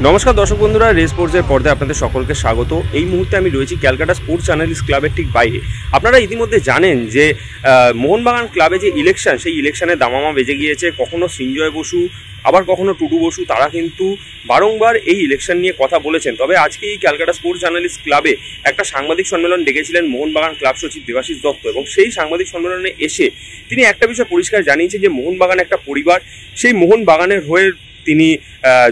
নমস্কার দর্শক বন্ধুরা, রেস স্পোর্টসের পর্দায় আপনাদের সকলকে স্বাগত। এই মুহূর্তে আমি রয়েছি ক্যালকাটা স্পোর্টস জার্নালিস্ট ক্লাবের ঠিক বাইরে। আপনারা ইতিমধ্যে জানেন যে মোহনবাগান ক্লাবে যে ইলেকশন, সেই ইলেকশনে দামামা বেজে গিয়েছে। কখনো সৃঞ্জয় বসু, আবার কখনো টুডু বসু, তারা কিন্তু বারংবার এই ইলেকশন নিয়ে কথা বলেছেন। তবে আজকে এই ক্যালকাটা স্পোর্টস জার্নালিস্ট ক্লাবে একটা সাংবাদিক সম্মেলন ডেকেছিলেন মোহনবাগান ক্লাব সচিব দেবাশিস দত্ত, এবং সেই সাংবাদিক সম্মেলনে এসে তিনি একটা বিষয় পরিষ্কার জানিয়েছেন যে মোহনবাগান একটা পরিবার। সেই মোহনবাগানের হয়ে তিনি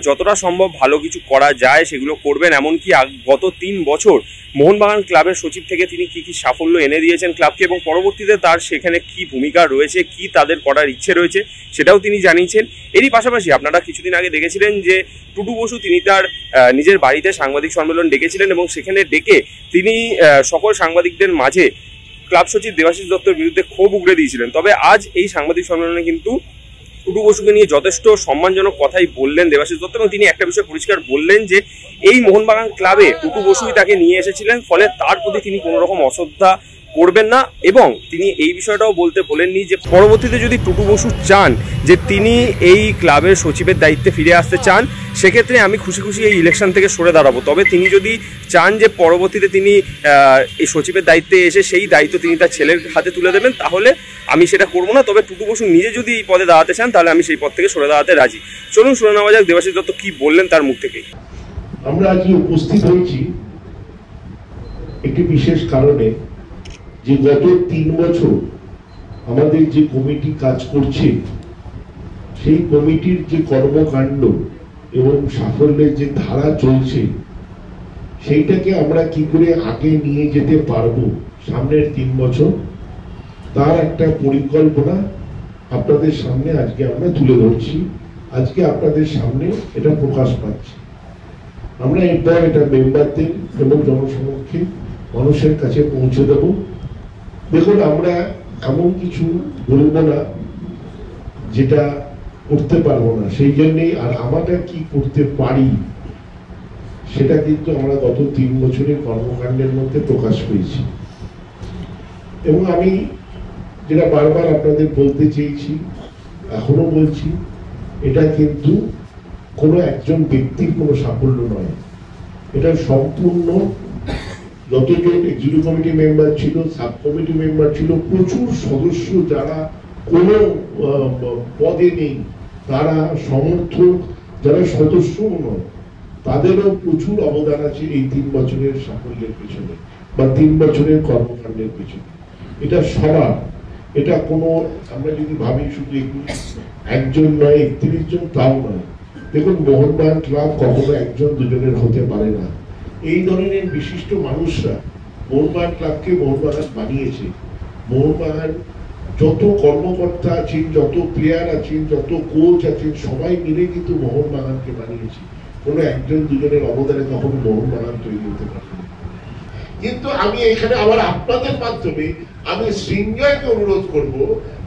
যতটা সম্ভব ভালো কিছু করা যায় সেগুলো করবেন। এমনকি গত 3 বছর মোহনবাগান ক্লাবের সচিব থেকে তিনি কি সাফল্য এনে দিয়েছেন ক্লাবকে, এবং পরবর্তীতে তার সেখানে কি ভূমিকা রয়েছে, কি তাদের করার ইচ্ছে রয়েছে, সেটাও তিনি জানিয়েছেন। এরই পাশাপাশি আপনারা কিছুদিন আগে দেখেছিলেন যে টুডু বসু তিনি তার নিজের বাড়িতে সাংবাদিক সম্মেলন ডেকেছিলেন, এবং সেখানে ডেকে তিনি সকল সাংবাদিকদের মাঝে ক্লাব সচিব দেবাশিস দত্তর বিরুদ্ধে ক্ষোভ উগড়ে দিয়েছিলেন। তবে আজ এই সাংবাদিক সম্মেলনে কিন্তু টুডু বসুকে নিয়ে যথেষ্ট সম্মানজনক কথাই বললেন দেবাশিস দত্ত, এবং তিনি একটা বিষয় পরিষ্কার বললেন যে এই মোহনবাগান ক্লাবে টুডু বসুই তাকে নিয়ে এসেছিলেন, ফলে তার প্রতি তিনি কোনো রকম অশ্রদ্ধা করবেন না। এবং তিনি এই বিষয়টাও বলতে বলেননি যে পরবর্তীতে যদি টুডু বসু চান যে তিনি এই ক্লাবের সচিবের দায়িত্বে ফিরে আসতে চান, সেক্ষেত্রে আমি খুশি খুশি এই ইলেকশন থেকে সরে দাঁড়াবো। তবে তিনি যদি চান যে পরবর্তীতে তিনি এই সচিবের দায়িত্বে এসে সেই দায়িত্ব তিনি তার ছেলের হাতে তুলে দেবেন, তাহলে আমি সেটা করবো না। তবে টুডু বসু নিজে যদি এই পদে দাঁড়াতে চান, তাহলে আমি সেই পদ থেকে সরে দাঁড়াতে রাজি। চলুন শুনে নেওয়া যাক দেবাশিস দত্ত কি বললেন তার মুখ থেকে। আমরা আজকে উপস্থিত হয়েছি একটি বিশেষ কারণে, যে গত 3 বছর আমাদের যে কমিটি কাজ করছে, সেই কমিটির যে কর্মকাণ্ড এবং সাফল্যের যে ধারা চলছে, সেইটাকে আমরা কি করে আগে নিয়ে যেতে পারবো সামনের 3 বছর, তার একটা পরিকল্পনা আপনাদের সামনে আজকে আমরা তুলে ধরছি। আজকে আপনাদের সামনে এটা প্রকাশ পাচ্ছে। আমরা এরপর এটা মেম্বারদের এবং জনসমক্ষে মানুষের কাছে পৌঁছে দেব। দেখুন, আমরা এমন কিছু বলবো না যেটা করতে পারবো না, সেই জন্যেই আর আমরা কি করতে পারি সেটা কিন্তু আমরা গত 3 বছরের কর্মকাণ্ডের মধ্যে প্রকাশ পেয়েছি। এবং আমি যেটা বারবার আপনাদের বলতে চেয়েছি, এখনো বলছি, এটা কিন্তু কোনো একজন ব্যক্তির কোনো সাফল্য নয়। এটা সম্পূর্ণ যতজন এক্সিকিউটিভ কমিটি মেম্বার ছিল, সাব কমিটি মেম্বার ছিল, প্রচুর সদস্য যারা কোনো পদে নেই, তারা সমর্থক, যারা সদস্যও নয়, তাদেরও প্রচুর অবদান আছে এই 3 বছরের সাফল্যের পেছনে বা 3 বছরের কর্মকাণ্ডের পেছনে। এটা সবার, এটা কোনো আমরা যদি ভাবি শুধু একজন নয়, 31 জন, তাও নয়। দেখুন, মোহনবাগান ক্লাব কখনো 1জন 2জনের হতে পারে না। এই ধরনের বিশিষ্ট মানুষরা মোহনবাগান ক্লাবকে মোহনবাগান বানিয়েছে। মোহনবাগান যত কর্মকর্তা আছেন, যত প্লেয়ার আছেন, যত কোচ আছেন, সবাই মিলে কিন্তু মোহনবাগানকে বানিয়েছে। কোনো 1জন 2জনের অবদানে কখনো মোহনবাগান তৈরি হতে পারে না। কিন্তু আমি এখানে আবার আপনাদের মাধ্যমে আমি সৃঞ্জয়কে অনুরোধ করব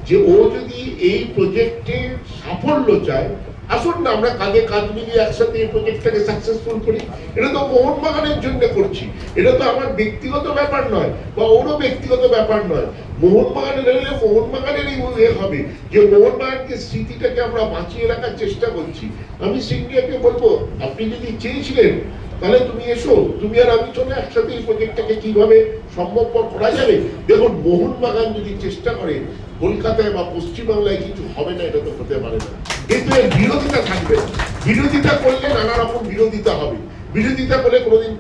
যে ও যদি এই প্রজেক্টে সাফল্য চায়, আসুন না আমরা কাঁধে কাঁধ মিলিয়ে একসাথে এই প্রজেক্টটাকে সাকসেসফুল করি। এটা তো মোহনবাগানের জন্য করছি, এটা তো আমার ব্যক্তিগত ব্যাপার নয় বা ওরও ব্যক্তিগত ব্যাপার নয়। মোহনবাগানের হলে মোহনবাগানেরই হবে যে মোহনবাগানকে স্মৃতিটাকে আমরা বাঁচিয়ে রাখার চেষ্টা করছি। আমি সৃঞ্জয়কে বলবো, আপনি যদি চেয়েছিলেন তাহলে তুমি এসো, তুমি আর আমি চলে একসাথে এই প্রজেক্টটাকে কিভাবে সম্ভবপর করা যাবে। দেখুন, মোহনবাগান যদি চেষ্টা করে কলকাতায় বা পশ্চিমবাংলায় কিছু হবে না, এটা তো হতে পারে না। কিন্তু এর বিরোধিতা থাকবে। বিরোধিতা করলে নানা রকম বিরোধিতা হবে। বিরোধিতা করলে কোনোদিন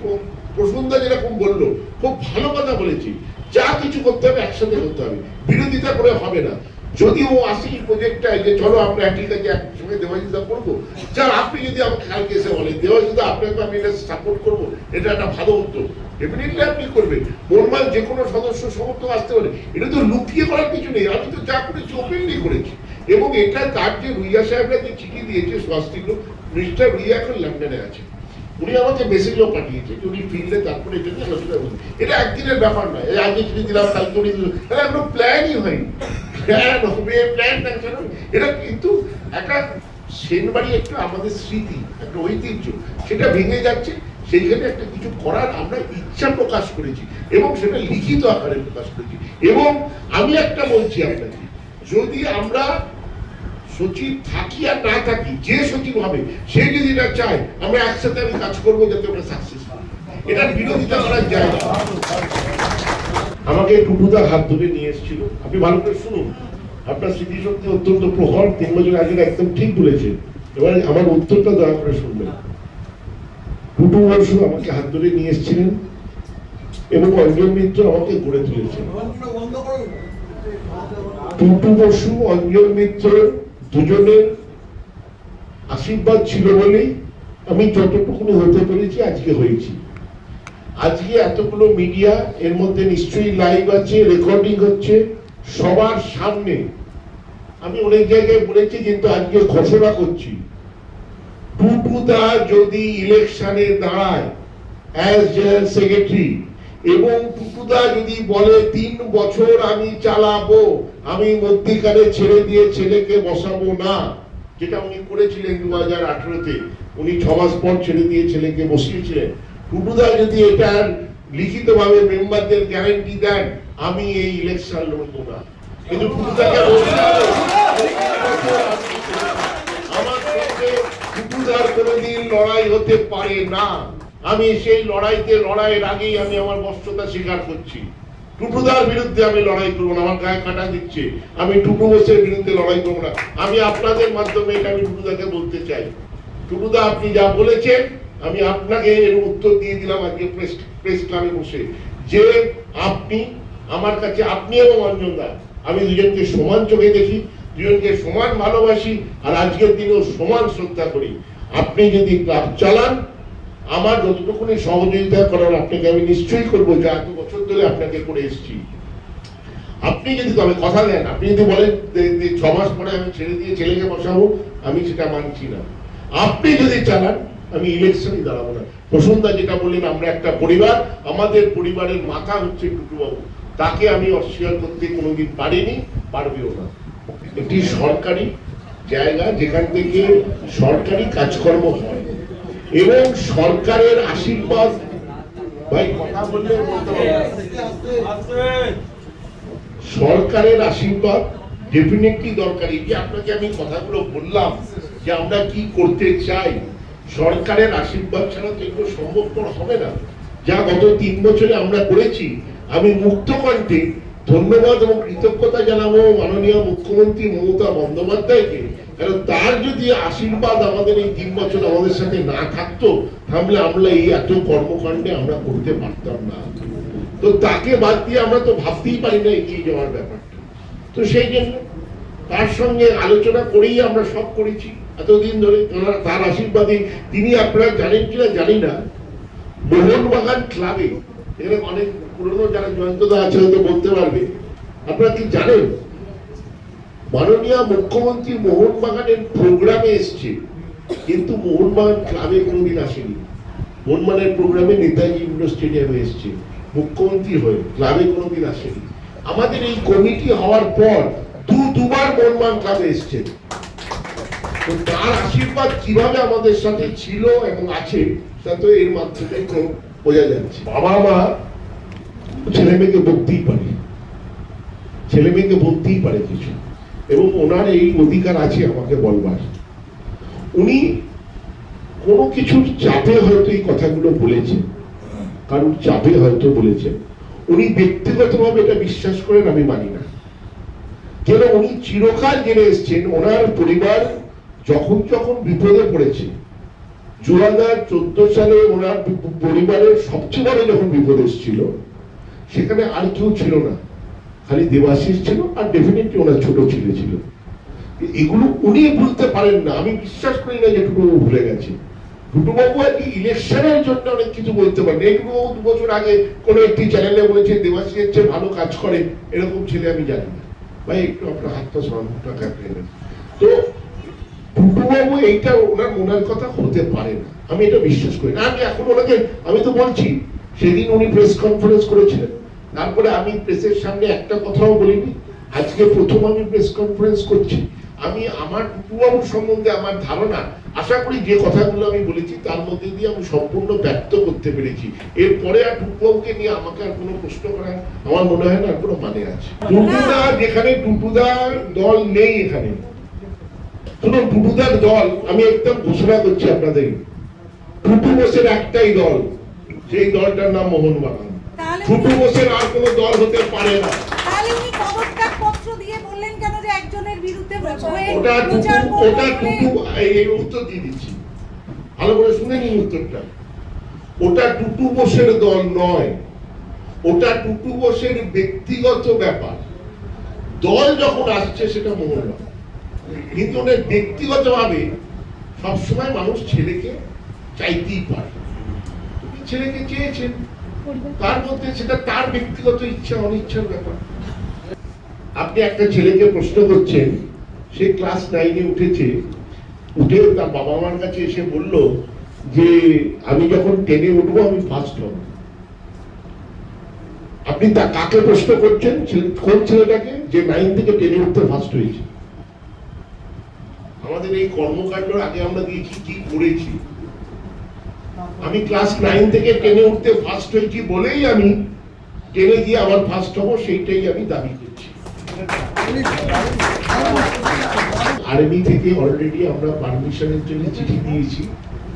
প্রসন্দা যেরকম বললো, খুব ভালো কথা বলেছি, যা কিছু করতে হবে একসাথে করতে হবে, বিরোধিতা করে হবে না। যদি ও আসি প্রজেক্টটায় যে চলো আমরা ঠিক আছে একসঙ্গে দেবাশিসদা করবো, যার আপনি যদি আমাকে কালকে এসে বলেন দেবাশিসদা আপনাকে আমি এটা সাপোর্ট করবো, এটা একটা ভালো উত্তর, ডেফিনেটলি আপনি করবেন। মোহনবাগান যে কোনো সদস্য সমর্থক আসতে পারে, এটা তো লুকিয়ে করার কিছু নেই। আমি তো যা করেছি ওপেনলি করেছি। এবং এটা তার যে রুইয়া সাহেবরা যে চিঠি দিয়েছে স্বাস্থ্য মিনিস্টার রুইয়া এখন লন্ডনে আছে, উনি আমাকে মেসেজও পাঠিয়েছে যে উনি ফিরলে তারপরে এটা নিয়ে আলোচনা করবেন। এটা একদিনের ব্যাপার নয়, আজকে চিঠি দিলাম কালকে উনি দিল, এটা কোনো প্ল্যানই হয়নি। প্ল্যান হবে, প্ল্যান থাকছে না। এটা কিন্তু একটা সেনবাড়ি, একটা আমাদের স্মৃতি, একটা ঐতিহ্য, সেটা ভেঙে যাচ্ছে। সেইখানে একটা কিছু করার আমরা ইচ্ছা প্রকাশ করেছি এবং সেটা লিখিত আকারে প্রকাশ করেছি। এবং আমি একটা বলছি আপনাকে, যদি আমরা সচিব থাকি আর না থাকি, যে সচিব হবে সে যদি এটা চায় আমরা একসাথে আমি কাজ করবো যাতে আমরা সাকসেসফুল, এটার বিরোধিতা করার জায়গা। আমাকে টুটুদা হাত ধরে নিয়ে এসেছিল, আপনি ভালো করে শুনুন, আপনার স্মৃতিশক্তি অত্যন্ত প্রখর, 3 বছর আগে একদম ঠিক বলেছেন, এবার আমার উত্তরটা দয়া করে শুনবেন। টুটু বসু আমাকে হাত ধরে নিয়ে এসেছিলেন এবং অঞ্জন মিত্র আমাকে গড়ে তুলেছেন। টুটু বসু, অঞ্জন মিত্র দুজনের আশীর্বাদ ছিল বলেই আমি যতটুকু হতে পেরেছি আজকে হয়েছি। আজকে এতগুলো মিডিয়া, এর মধ্যে নিশ্চয়ই লাইভ আছে, রেকর্ডিং হচ্ছে, সবার সামনে আমি অনেক জায়গায় বলেছি, কিন্তু আজকে ঘোষণা করছি, টুটুদা যদি ইলেকশনে দাঁড়ায় অ্যাজ জেনারেল সেক্রেটারি এবং টুটুদা যদি বলে 3 বছর আমি চালাবো, আমি মধ্যিখানে ছেড়ে দিয়ে ছেলেকে বসাবো না, যেটা উনি করেছিলেন 2018-তে, উনি 6 মাস পর ছেড়ে দিয়ে ছেলেকে বসিয়েছিলেন। টুটুদা যদি এটা লিখিতভাবে মেম্বারদের গ্যারান্টি দেন, আমি এই ইলেকশন লড়বো না। কিন্তু টুটুদাকে বলতে হবে আমার সঙ্গে টুটুদার কোনোদিন লড়াই হতে পারে না। আমি সেই লড়াইয়ের আগেই আমি আমার বস্ত্রতা স্বীকার করছি। টুটুদার বিরুদ্ধে আমি লড়াই করবো না, আমার গায়ে কাটা দিচ্ছে, আমি টুটু বসের বিরুদ্ধে লড়াই করবো না। আমি আপনাদের মাধ্যমে এটা আমি টুটুদাকে বলতে চাই, টুটুদা আপনি যা বলেছেন আমি আপনাকে এর উত্তর দিয়ে দিলাম আজকে প্রেস ক্লাবে বসে, যে আপনি আমার কাছে, আপনি এবং অঞ্জনদা, আমি দুজনকে সমান চোখে দেখি, দুজনকে সমান ভালোবাসি, আর আজকের দিনেও সমান শ্রদ্ধা করি। আপনি যদি ক্লাব চালান, আমার যতটুকুনি সহযোগিতা করার আপনাকে আমি নিশ্চয়ই করবো, যা এত বছর ধরে আপনাকে করে এসেছি। আপনি যদি তবে কথা দেন, আপনি যদি বলেন 6 মাস পরে আমি ছেড়ে দিয়ে ছেলেকে বসাবো, আমি সেটা মানছি না। আপনি যদি চালান, আমি ইলেকশনে দাঁড়াবো না। প্রসন্নদা যেটা বললেন, আমরা একটা পরিবার, আমাদের পরিবারের মাথা হচ্ছে টুটুবাবু, তাকে আমি অস্বীকার করতে কোনোদিন পারিনি, পারবেও না। একটি সরকারি জায়গা যেখান থেকে সরকারি কাজকর্ম হয় এবং সরকারের আশীর্বাদ, ভাই কথা বললে সরকারের আশীর্বাদ ডেফিনেটলি দরকারি। যে আপনাকে আমি কথাগুলো বললাম যে আমরা কি করতে চাই, সরকারের আশীর্বাদ ছাড়া তো এগুলো সম্ভবপর হবে না। যা গত 3 বছরে আমরা করেছি, আমি মুক্ত কণ্ঠে ধন্যবাদ এবং কৃতজ্ঞতা জানাবো মাননীয় মুখ্যমন্ত্রী মমতা বন্দ্যোপাধ্যায়কে, কারণ তার যদি আশীর্বাদ আমাদের এই 3 বছর আমাদের সাথে না থাকতো, তাহলে আমরা এই এত কর্মকাণ্ডে আমরা করতে পারতাম না। তো তাকে বাদ দিয়ে আমরা তো ভাবতেই পারি না এগিয়ে যাওয়ার ব্যাপারটা। তো সেই জন্য তার সঙ্গে আলোচনা করেই আমরা সব করেছি এতদিন ধরে, তার আশীর্বাদে। তিনি, আপনারা জানেন কিনা জানি না, মোহনবাগান ক্লাবে, এখানে অনেক পুরনো যারা জয়ন্তদা আছে হয়তো বলতে পারবে, আপনারা কি জানেন মাননীয় মুখ্যমন্ত্রী মোহনবাগানের প্রোগ্রামে এসছে, কিন্তু মোহনবাগান ক্লাবে কোনোদিন আসেনি। মোহনবাগানের প্রোগ্রামে নেতাজি ইন্ডোর স্টেডিয়ামে এসছে মুখ্যমন্ত্রী হয়ে, ক্লাবে কোনোদিন আসেনি। আমাদের এই কমিটি হওয়ার পর দুবার মোহনবাগান ক্লাবে এসছেন। তো তার আশীর্বাদ কিভাবে আমাদের সাথে ছিল এবং আছে, তা তো এর মাধ্যমে বোঝা যাচ্ছে। বাবা মা ছেলে মেয়েকে বলতেই পারে, ছেলে মেয়েকে বলতেই পারে কিছু, এবং ওনার এই অধিকার আছে আমাকে বলবার। উনি কোনো কিছুর চাপে হয়তো এই কথাগুলো বলেছেন, কারণ চাপে হয়তো বলেছেন। উনি ব্যক্তিগতভাবে এটা বিশ্বাস করেন, আমি মানি না। কেন, উনি চিরকাল জেনে এসছেন ওনার পরিবার যখন বিপদে পড়েছে, 2014 সালে ওনার পরিবারের সবচেয়ে বড় যখন বিপদ এসেছিল, সেখানে আর কেউ ছিল না, খালি দেবাশিস ছিল, আর ডেফিনেটলি ওনার ছোট ছেলে ছিল। এগুলো উনি ভুলতে পারেন না, আমি বিশ্বাস করি না যে টুটুবাবু ভুলে গেছে। টুটুবাবু আর কি ইলেকশনের জন্য অনেক কিছু বলতে পারেন। এই টুটুবাবু 2 বছর আগে কোনো একটি চ্যানেলে বলেছে দেবাশিসের চেয়ে ভালো কাজ করে, এরকম ছেলে আমি জানি না। ভাই একটু আপনার হাতটা সরানোটা কাটলেন। তো টুটুবাবু এইটা ওনার কথা হতে পারে না, আমি এটা বিশ্বাস করি না। আমি এখন ওনাকে, আমি তো বলছি, সেদিন উনি প্রেস কনফারেন্স করেছিলেন, তারপরে আমি প্রেসের সামনে একটা কথাও বলিনি। আজকে প্রথম আমি প্রেস কনফারেন্স করছি। আমি আমার টুটুবাবুর সম্বন্ধে আমার ধারণা, আশা করি যে কথাগুলো আমি বলেছি তার মধ্যে দিয়ে আমি সম্পূর্ণ ব্যক্ত করতে পেরেছি। এরপরে আর টুটুবাবুকে নিয়ে আমাকে আর কোনো প্রশ্ন করার আমার মনে হয় না আর কোনো মানে আছে। টুটুদা, যেখানে টুটুদা দল নেই, এখানে শুনুন, টুটুদার দল, আমি একদম ঘোষণা করছি আপনাদের, টুটু বোসের একটাই দল, সেই দলটার নাম মোহনবাগান। টুটু বোসের আর কোন দল হতে পারে না। ওটা টুটু, এই উত্তর দিয়ে দিচ্ছি, ভালো করে শুনে নিন উত্তরটা। ওটা টুটু বোসের দল নয়, ওটা টুটু বোসের ব্যক্তিগত ব্যাপার। দল যখন আসছে সেটা মোহনবাগান, কিন্তু ওদের ব্যক্তিগত ভাবে সবসময় মানুষ ছেলেকে চাইতেই পারে। ছেলেকে চেয়েছেন, তার মধ্যে সেটা তার ব্যক্তিগত ইচ্ছা অনিচ্ছার ব্যাপার। আপনি একটা ছেলেকে প্রশ্ন করছেন, সে ক্লাস 9-এ উঠেছে, উঠে তার বাবা মার কাছে এসে বলল যে আমি যখন 10-এ উঠবো আমি ফার্স্ট হব। আপনি তা কাকে প্রশ্ন করছেন? কোন ছেলেটাকে যে 9 থেকে 10-এ উঠতে ফার্স্ট হয়েছে? আমাদের এই কর্মকাণ্ড আগে আমরা দিয়েছি কি করেছি। আমি ক্লাস 9 থেকে 10-এ উঠতে ফার্স্ট হয়েছি বলেই আমি 10-এ গিয়ে আবার ফার্স্ট হব, সেইটাই আমি দাবি করছি। আর্মি থেকে অলরেডি আমরা পারমিশনের জন্য চিঠি দিয়েছি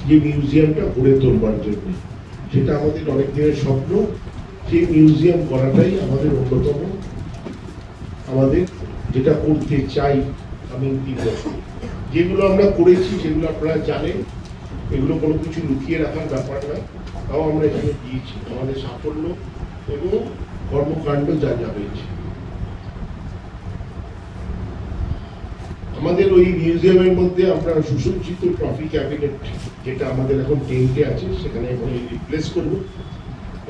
যে মিউজিয়ামটা গড়ে তোলবার জন্য। সেটা আমাদের অনেক দিনের স্বপ্ন, সেই মিউজিয়াম করাটাই আমাদের অন্যতম, আমাদের যেটা করতে চাই। আমি যেগুলো আমরা করেছি সেগুলো আপনারা জানেন, এগুলো কোনো কিছু লুকিয়ে রাখার ব্যাপার নয়, তাও আমরা এখানে দিয়েছি আমাদের সাফল্য এবং কর্মকাণ্ড যা যা হয়েছে। আমাদের ওই মিউজিয়ামের মধ্যে আমরা সুসজ্জিত ট্রফি ক্যাবিনেট, যেটা আমাদের এখন টেন্টে আছে, সেখানে এখন রিপ্লেস করব।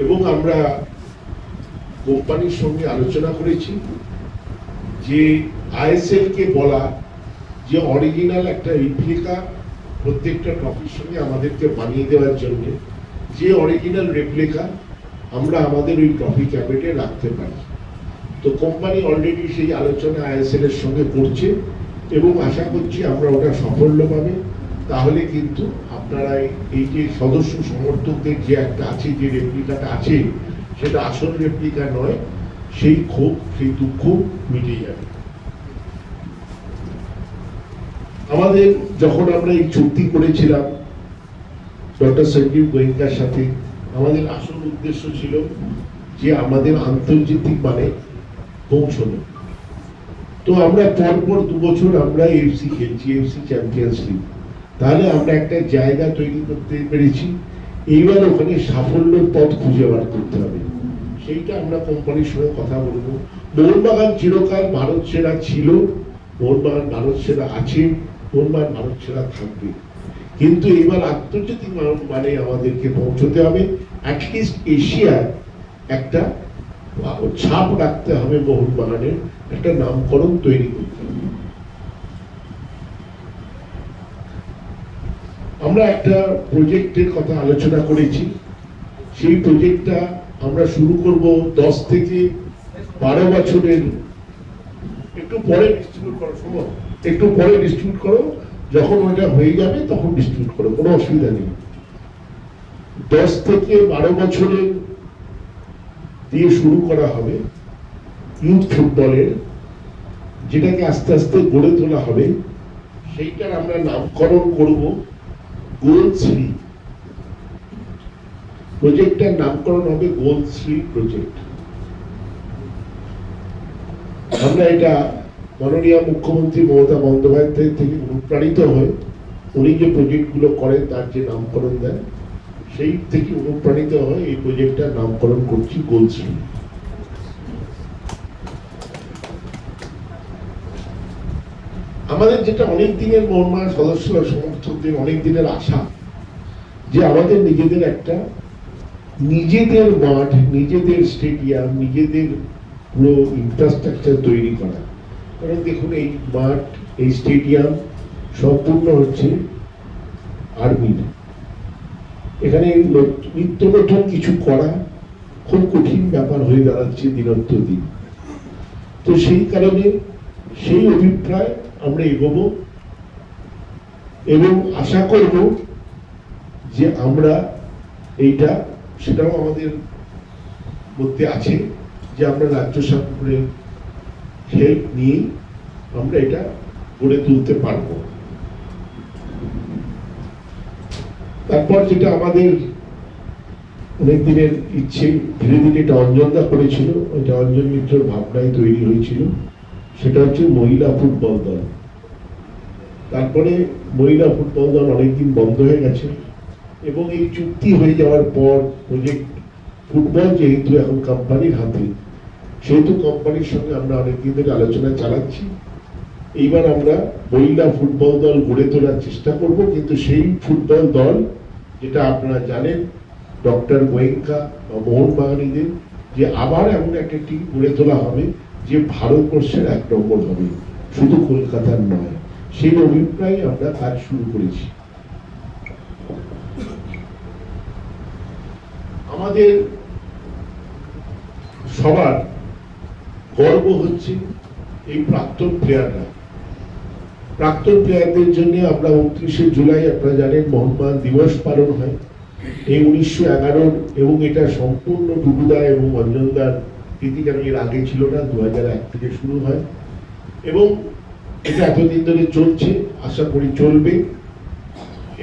এবং আমরা কোম্পানির সঙ্গে আলোচনা করেছি যে আইএসএল কে বলা যে অরিজিনাল একটা রেপ্লিকা প্রত্যেকটা ট্রফির সঙ্গে আমাদেরকে বানিয়ে দেওয়ার জন্য, যে অরিজিনাল রেপ্লিকা আমরা আমাদের ওই ট্রফি ক্যাবিনেটে রাখতে পারি। তো কোম্পানি অলরেডি সেই আলোচনা আইএসএল এর সঙ্গে করছে এবং আশা করছি আমরা ওটা সাফল্য পাবে। তাহলে কিন্তু আপনারা এই যে সদস্য সমর্থকদের যে একটা আছে, যে রেপ্লিকাটা আছে, সেটা আসল রেপ্লিকা নয়, সেই ক্ষোভ, সেই দুঃখ মিটে যাবে। আমাদের যখন আমরা এই চুক্তি করেছিলাম ডক্টর সঞ্জীব গোয়েঙ্কার সাথে, আমাদের আসল উদ্দেশ্য ছিল যে আমাদের আন্তর্জাতিক মানে পৌঁছানো। তো আমরা পরপর 2 বছর আমরা এফসি খেলছি, এফসি চ্যাম্পিয়ন্স লিগ। তাহলে আমরা একটা জায়গা তৈরি করতে পেরেছি। এইবার ওখানে সাফল্যের পথ খুঁজে বার করতে হবে, সেইটা আমরা কোম্পানির সঙ্গে কথা বলবো। মোহনবাগান চিরকাল ভারত সেরা ছিল, মোহনবাগান ভারত সেরা আছে, মোহনবাগান ভারত সেরা থাকবে। কিন্তু এবার আন্তর্জাতিক মানে আমাদেরকে পৌঁছতে হবে, অ্যাটলিস্ট এশিয়ায় একটা ছাপ রাখতে হবে, মোহনবাগানের একটা নামকরণ তৈরি করতে হবে। আমরা একটা প্রজেক্টের কথা আলোচনা করেছি, সেই প্রজেক্টটা আমরা শুরু করব 10 থেকে 12 বছরের। একটু পরে ডিস্ট্রিবিউট করো, শোনো, একটু পরে ডিস্ট্রিবিউট করো, যখন ওইটা হয়ে যাবে তখন ডিস্ট্রিবিউট করো, কোনো অসুবিধা নেই। 10 থেকে 12 বছরের দিয়ে শুরু করা হবে ইউথ ফুটবলের, যেটাকে আস্তে আস্তে গড়ে তোলা হবে। সেইটার আমরা নামকরণ করব গোল 3। প্রজেক্টটার নামকরণ হবে গোল 3 প্রজেক্ট। আমরা এটা মাননীয় মুখ্যমন্ত্রী মমতা বন্দ্যোপাধ্যায় থেকে অনুপ্রাণিত হয়ে, উনি যে প্রজেক্টগুলো করেন তার যে নামকরণ দেন, সেই থেকে অনুপ্রাণিত হয়ে এই প্রজেক্টটার নামকরণ করছি গোল 3। আমাদের যেটা অনেক দিনের মোহনবাগান সদস্য সমর্থকদের অনেক দিনের আশা, যে আমাদের নিজেদের একটা নিজেদের মাঠ, নিজেদের স্টেডিয়াম, নিজেদের পুরো ইনফ্রাস্ট্রাকচার তৈরি করা। কারণ দেখুন, এই মাঠ, এই স্টেডিয়াম সম্পূর্ণ হচ্ছে আর্মির। এখানে নিত্য নতুন কিছু করা খুব কঠিন ব্যাপার হয়ে দাঁড়াচ্ছে দিন। তো সেই কারণে সেই অভিপ্রায় আমরা এগোবো এবং আশা করব যে আমরা এইটা, সেটাও আমাদের মধ্যে আছে যে আমরা রাজ্য সরকারের হেল্প নিয়ে আমরা এটা গড়ে তুলতে পারবো। তারপর যেটা আমাদের অনেক দিনের ইচ্ছে, ধীরে ধীরে এটা অঞ্জনদা করেছিল, ওইটা অঞ্জন মিত্রর ভাবনায় তৈরি হয়েছিল, সেটা হচ্ছে মহিলা ফুটবল দল। তারপরে মহিলা ফুটবল দল অনেকদিন বন্ধ হয়ে গেছে এবং এই চুক্তি হয়ে যাওয়ার পর প্রজেক্ট ফুটবল যেহেতু এখন কোম্পানির হাতে, সেহেতু কোম্পানির সঙ্গে আমরা অনেকদিন ধরে আলোচনা চালাচ্ছি। এইবার আমরা মহিলা ফুটবল দল গড়ে তোলার চেষ্টা করব, কিন্তু সেই ফুটবল দল যেটা আপনারা জানেন ডক্টর গোয়েঙ্কা বা মোহনবাগানীদের যে আবার এমন একটা টিম গড়ে তোলা হবে যে ভারতবর্ষের 1 নম্বর হবে, শুধু কলকাতার নয়। সেই অভিপ্রায়ে আমরা কাজ শুরু করেছি। আমাদের সবার গর্ব হচ্ছে এই প্রাক্তন প্লেয়ারদের জন্য আমরা 29শে জুলাই আপনারা জানেন মোহনবাগান দিবস পালন হয়। এই 1911 এবং এটা সম্পূর্ণ টুটুদা এবং অঞ্জনদার কৃতিকার এর আগে ছিল না, 2001 থেকে শুরু হয় এবং এটা এতদিন ধরে চলছে, আশা করি চলবে।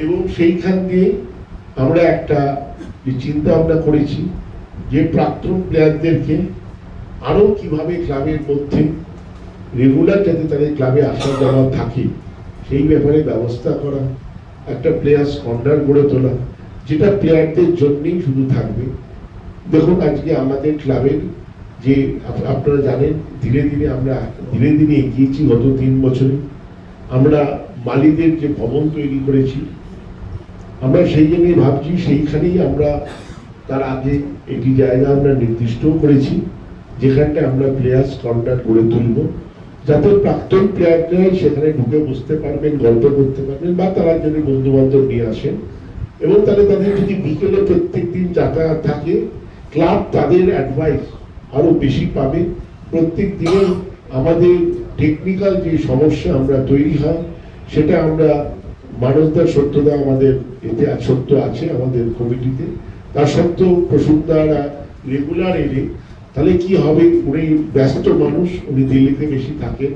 এবং সেইখান দিয়ে আমরা একটা চিন্তা ভাবনা করেছি যে প্রাক্তন প্লেয়ারদেরকে আরো কিভাবে ক্লাবের মধ্যে রেগুলার যাতে তাদের ক্লাবে আসা যাওয়া থাকে সেই ব্যাপারে ব্যবস্থা করা, একটা প্লেয়ার্স কর্নার গড়ে তোলা যেটা প্লেয়ারদের জন্যই শুধু থাকবে। দেখুন আজকে আমাদের ক্লাবের যে আপনারা জানেন ধীরে ধীরে এগিয়েছি। গত 3 বছরে আমরা মালিদের যে ভবন তৈরি করেছি, আমরা সেই জন্যই ভাবছি সেইখানেই আমরা তার আগে একটি জায়গা আমরা নির্দিষ্ট করেছি যেখানটা আমরা প্লেয়ার্স কর্নার গড়ে তুলব, যাতে প্রাক্তন প্লেয়াররাই সেখানে ঢুকে বসতে পারবেন, গল্প করতে পারবেন বা তারা যদি বন্ধু বান্ধব নিয়ে আসেন এবং তাহলে তাদের যদি বিকেলে প্রত্যেক দিন যাতায়াত থাকে, ক্লাব তাদের অ্যাডভাইস আরো বেশি পাবে। প্রত্যেক দিনে আমাদের টেকনিক্যাল যে সমস্যা আমরা তৈরি হয় সেটা আমরা মানসদার সত্যদা আমাদের এতে সত্য আছে আমাদের কমিটিতে, তার সত্ত্বেও প্রসূনদারা রেগুলার এলে তাহলে কি হবে, উনি ব্যস্ত মানুষ, উনি দিল্লিতে বেশি থাকেন,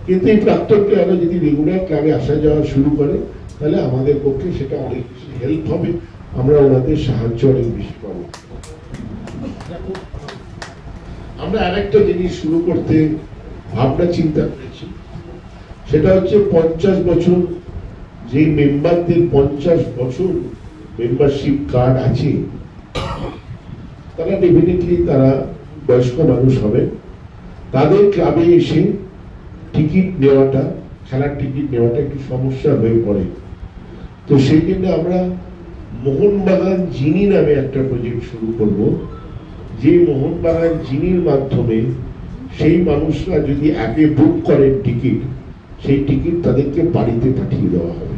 কিন্তু এই প্রাক্তন প্লেয়াররা যদি রেগুলার ক্লাবে আসা যাওয়া শুরু করে তাহলে আমাদের পক্ষে সেটা অনেক বেশি হেল্প হবে, আমরা ওনাদের সাহায্য অনেক বেশি পাবো। আমরা আরেকটা জিনিস শুরু করতে ভাবনা চিন্তা করেছি, সেটা হচ্ছে 50 বছর যে মেম্বারদের 50 বছর মেম্বারশিপ কার্ড আছে তারা ডেফিনেটলি তারা বয়স্ক মানুষ হবে, তাদের ক্লাবে এসে টিকিট নেওয়াটা, খেলার টিকিট নেওয়াটা একটু সমস্যা হয়ে পড়ে। তো সেই জন্য আমরা মোহনবাগান জিনি নামে একটা প্রজেক্ট শুরু করব, যে মোহনবাগান জিনির মাধ্যমে সেই মানুষরা যদি অ্যাপে বুক করেন টিকিট, সেই টিকিট তাদেরকে বাড়িতে পাঠিয়ে দেওয়া হবে,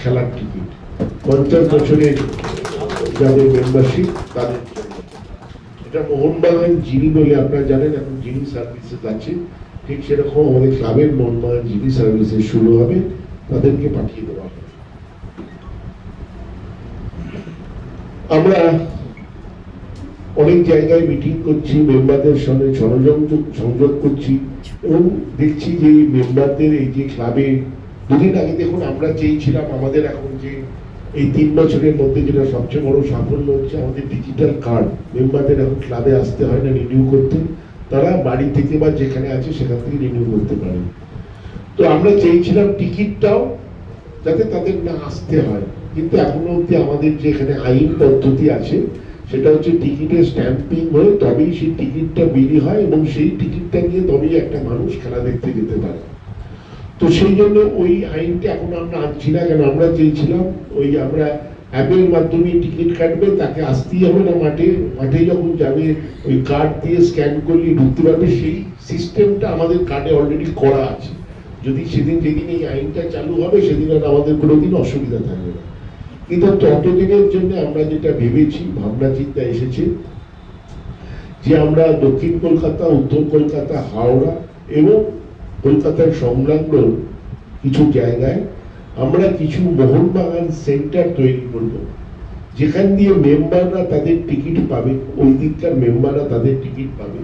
খেলার টিকিট 50 বছরের যাদের মেম্বারশিপ তাদের। এটা মোহনবাগান জিনি বলে আপনারা জানেন, এখন জিনি সার্ভিসেস আছে, ঠিক সেরকম আমাদের ক্লাবের মোহনবাগান জিনি সার্ভিসেস শুরু হবে, তাদেরকে পাঠিয়ে দেওয়া হবে। আমরা অনেক জায়গায় মিটিং করছি, মেম্বারদের সঙ্গে সংযোগ করছি এবং দেখছি যে মেম্বারদের এই যে ক্লাবে দুদিন আগে দেখুন আমরা চেয়েছিলাম আমাদের এখন যে এই 3 বছরের মধ্যে যেটা সবচেয়ে বড় সাফল্য হচ্ছে আমাদের ডিজিটাল কার্ড, মেম্বারদের এখন ক্লাবে আসতে হয় না রিনিউ করতে, তারা বাড়ি থেকে বা যেখানে আছে সেখান থেকে রিনিউ করতে পারে। তো আমরা চেয়েছিলাম টিকিটটাও যাতে তাদের না আসতে হয়, কিন্তু এখনো অব্দি আমাদের যে এখানে আইন পদ্ধতি আছে সেটা হচ্ছে টিকিটের স্ট্যাম্পিং হয়ে তবেই সেই টিকিটটা বিলি হয় এবং সেই টিকিটটা নিয়ে তবেই একটা মানুষ খেলা দেখতে যেতে পারে। তো সেই জন্য ওই আইনটা এখন আমরা আনছি না, কেন আমরা চেয়েছিলাম ওই আমরা অ্যাপের মাধ্যমে টিকিট কাটবে, তাকে আসতেই হবে না, মাঠে যখন যাবে ওই কার্ড দিয়ে স্ক্যান করলে ঢুকতে পারবে, সেই সিস্টেমটা আমাদের কার্ডে অলরেডি করা আছে। যদি সেদিন যেদিন এই আইনটা চালু হবে সেদিন আর আমাদের কোনোদিন অসুবিধা থাকবে না। কিন্তু ততদিনের জন্য আমরা যেটা ভেবেছি, ভাবনা চিন্তা এসেছে যে আমরা দক্ষিণ কলকাতা, উত্তর কলকাতা, হাওড়া এবং কলকাতার সংলগ্ন কিছু জায়গায় আমরা কিছু মোহনবাগান সেন্টার তৈরি করব, যেখান দিয়ে মেম্বাররা তাদের টিকিট পাবে, ওই দিককার মেম্বাররা তাদের টিকিট পাবে,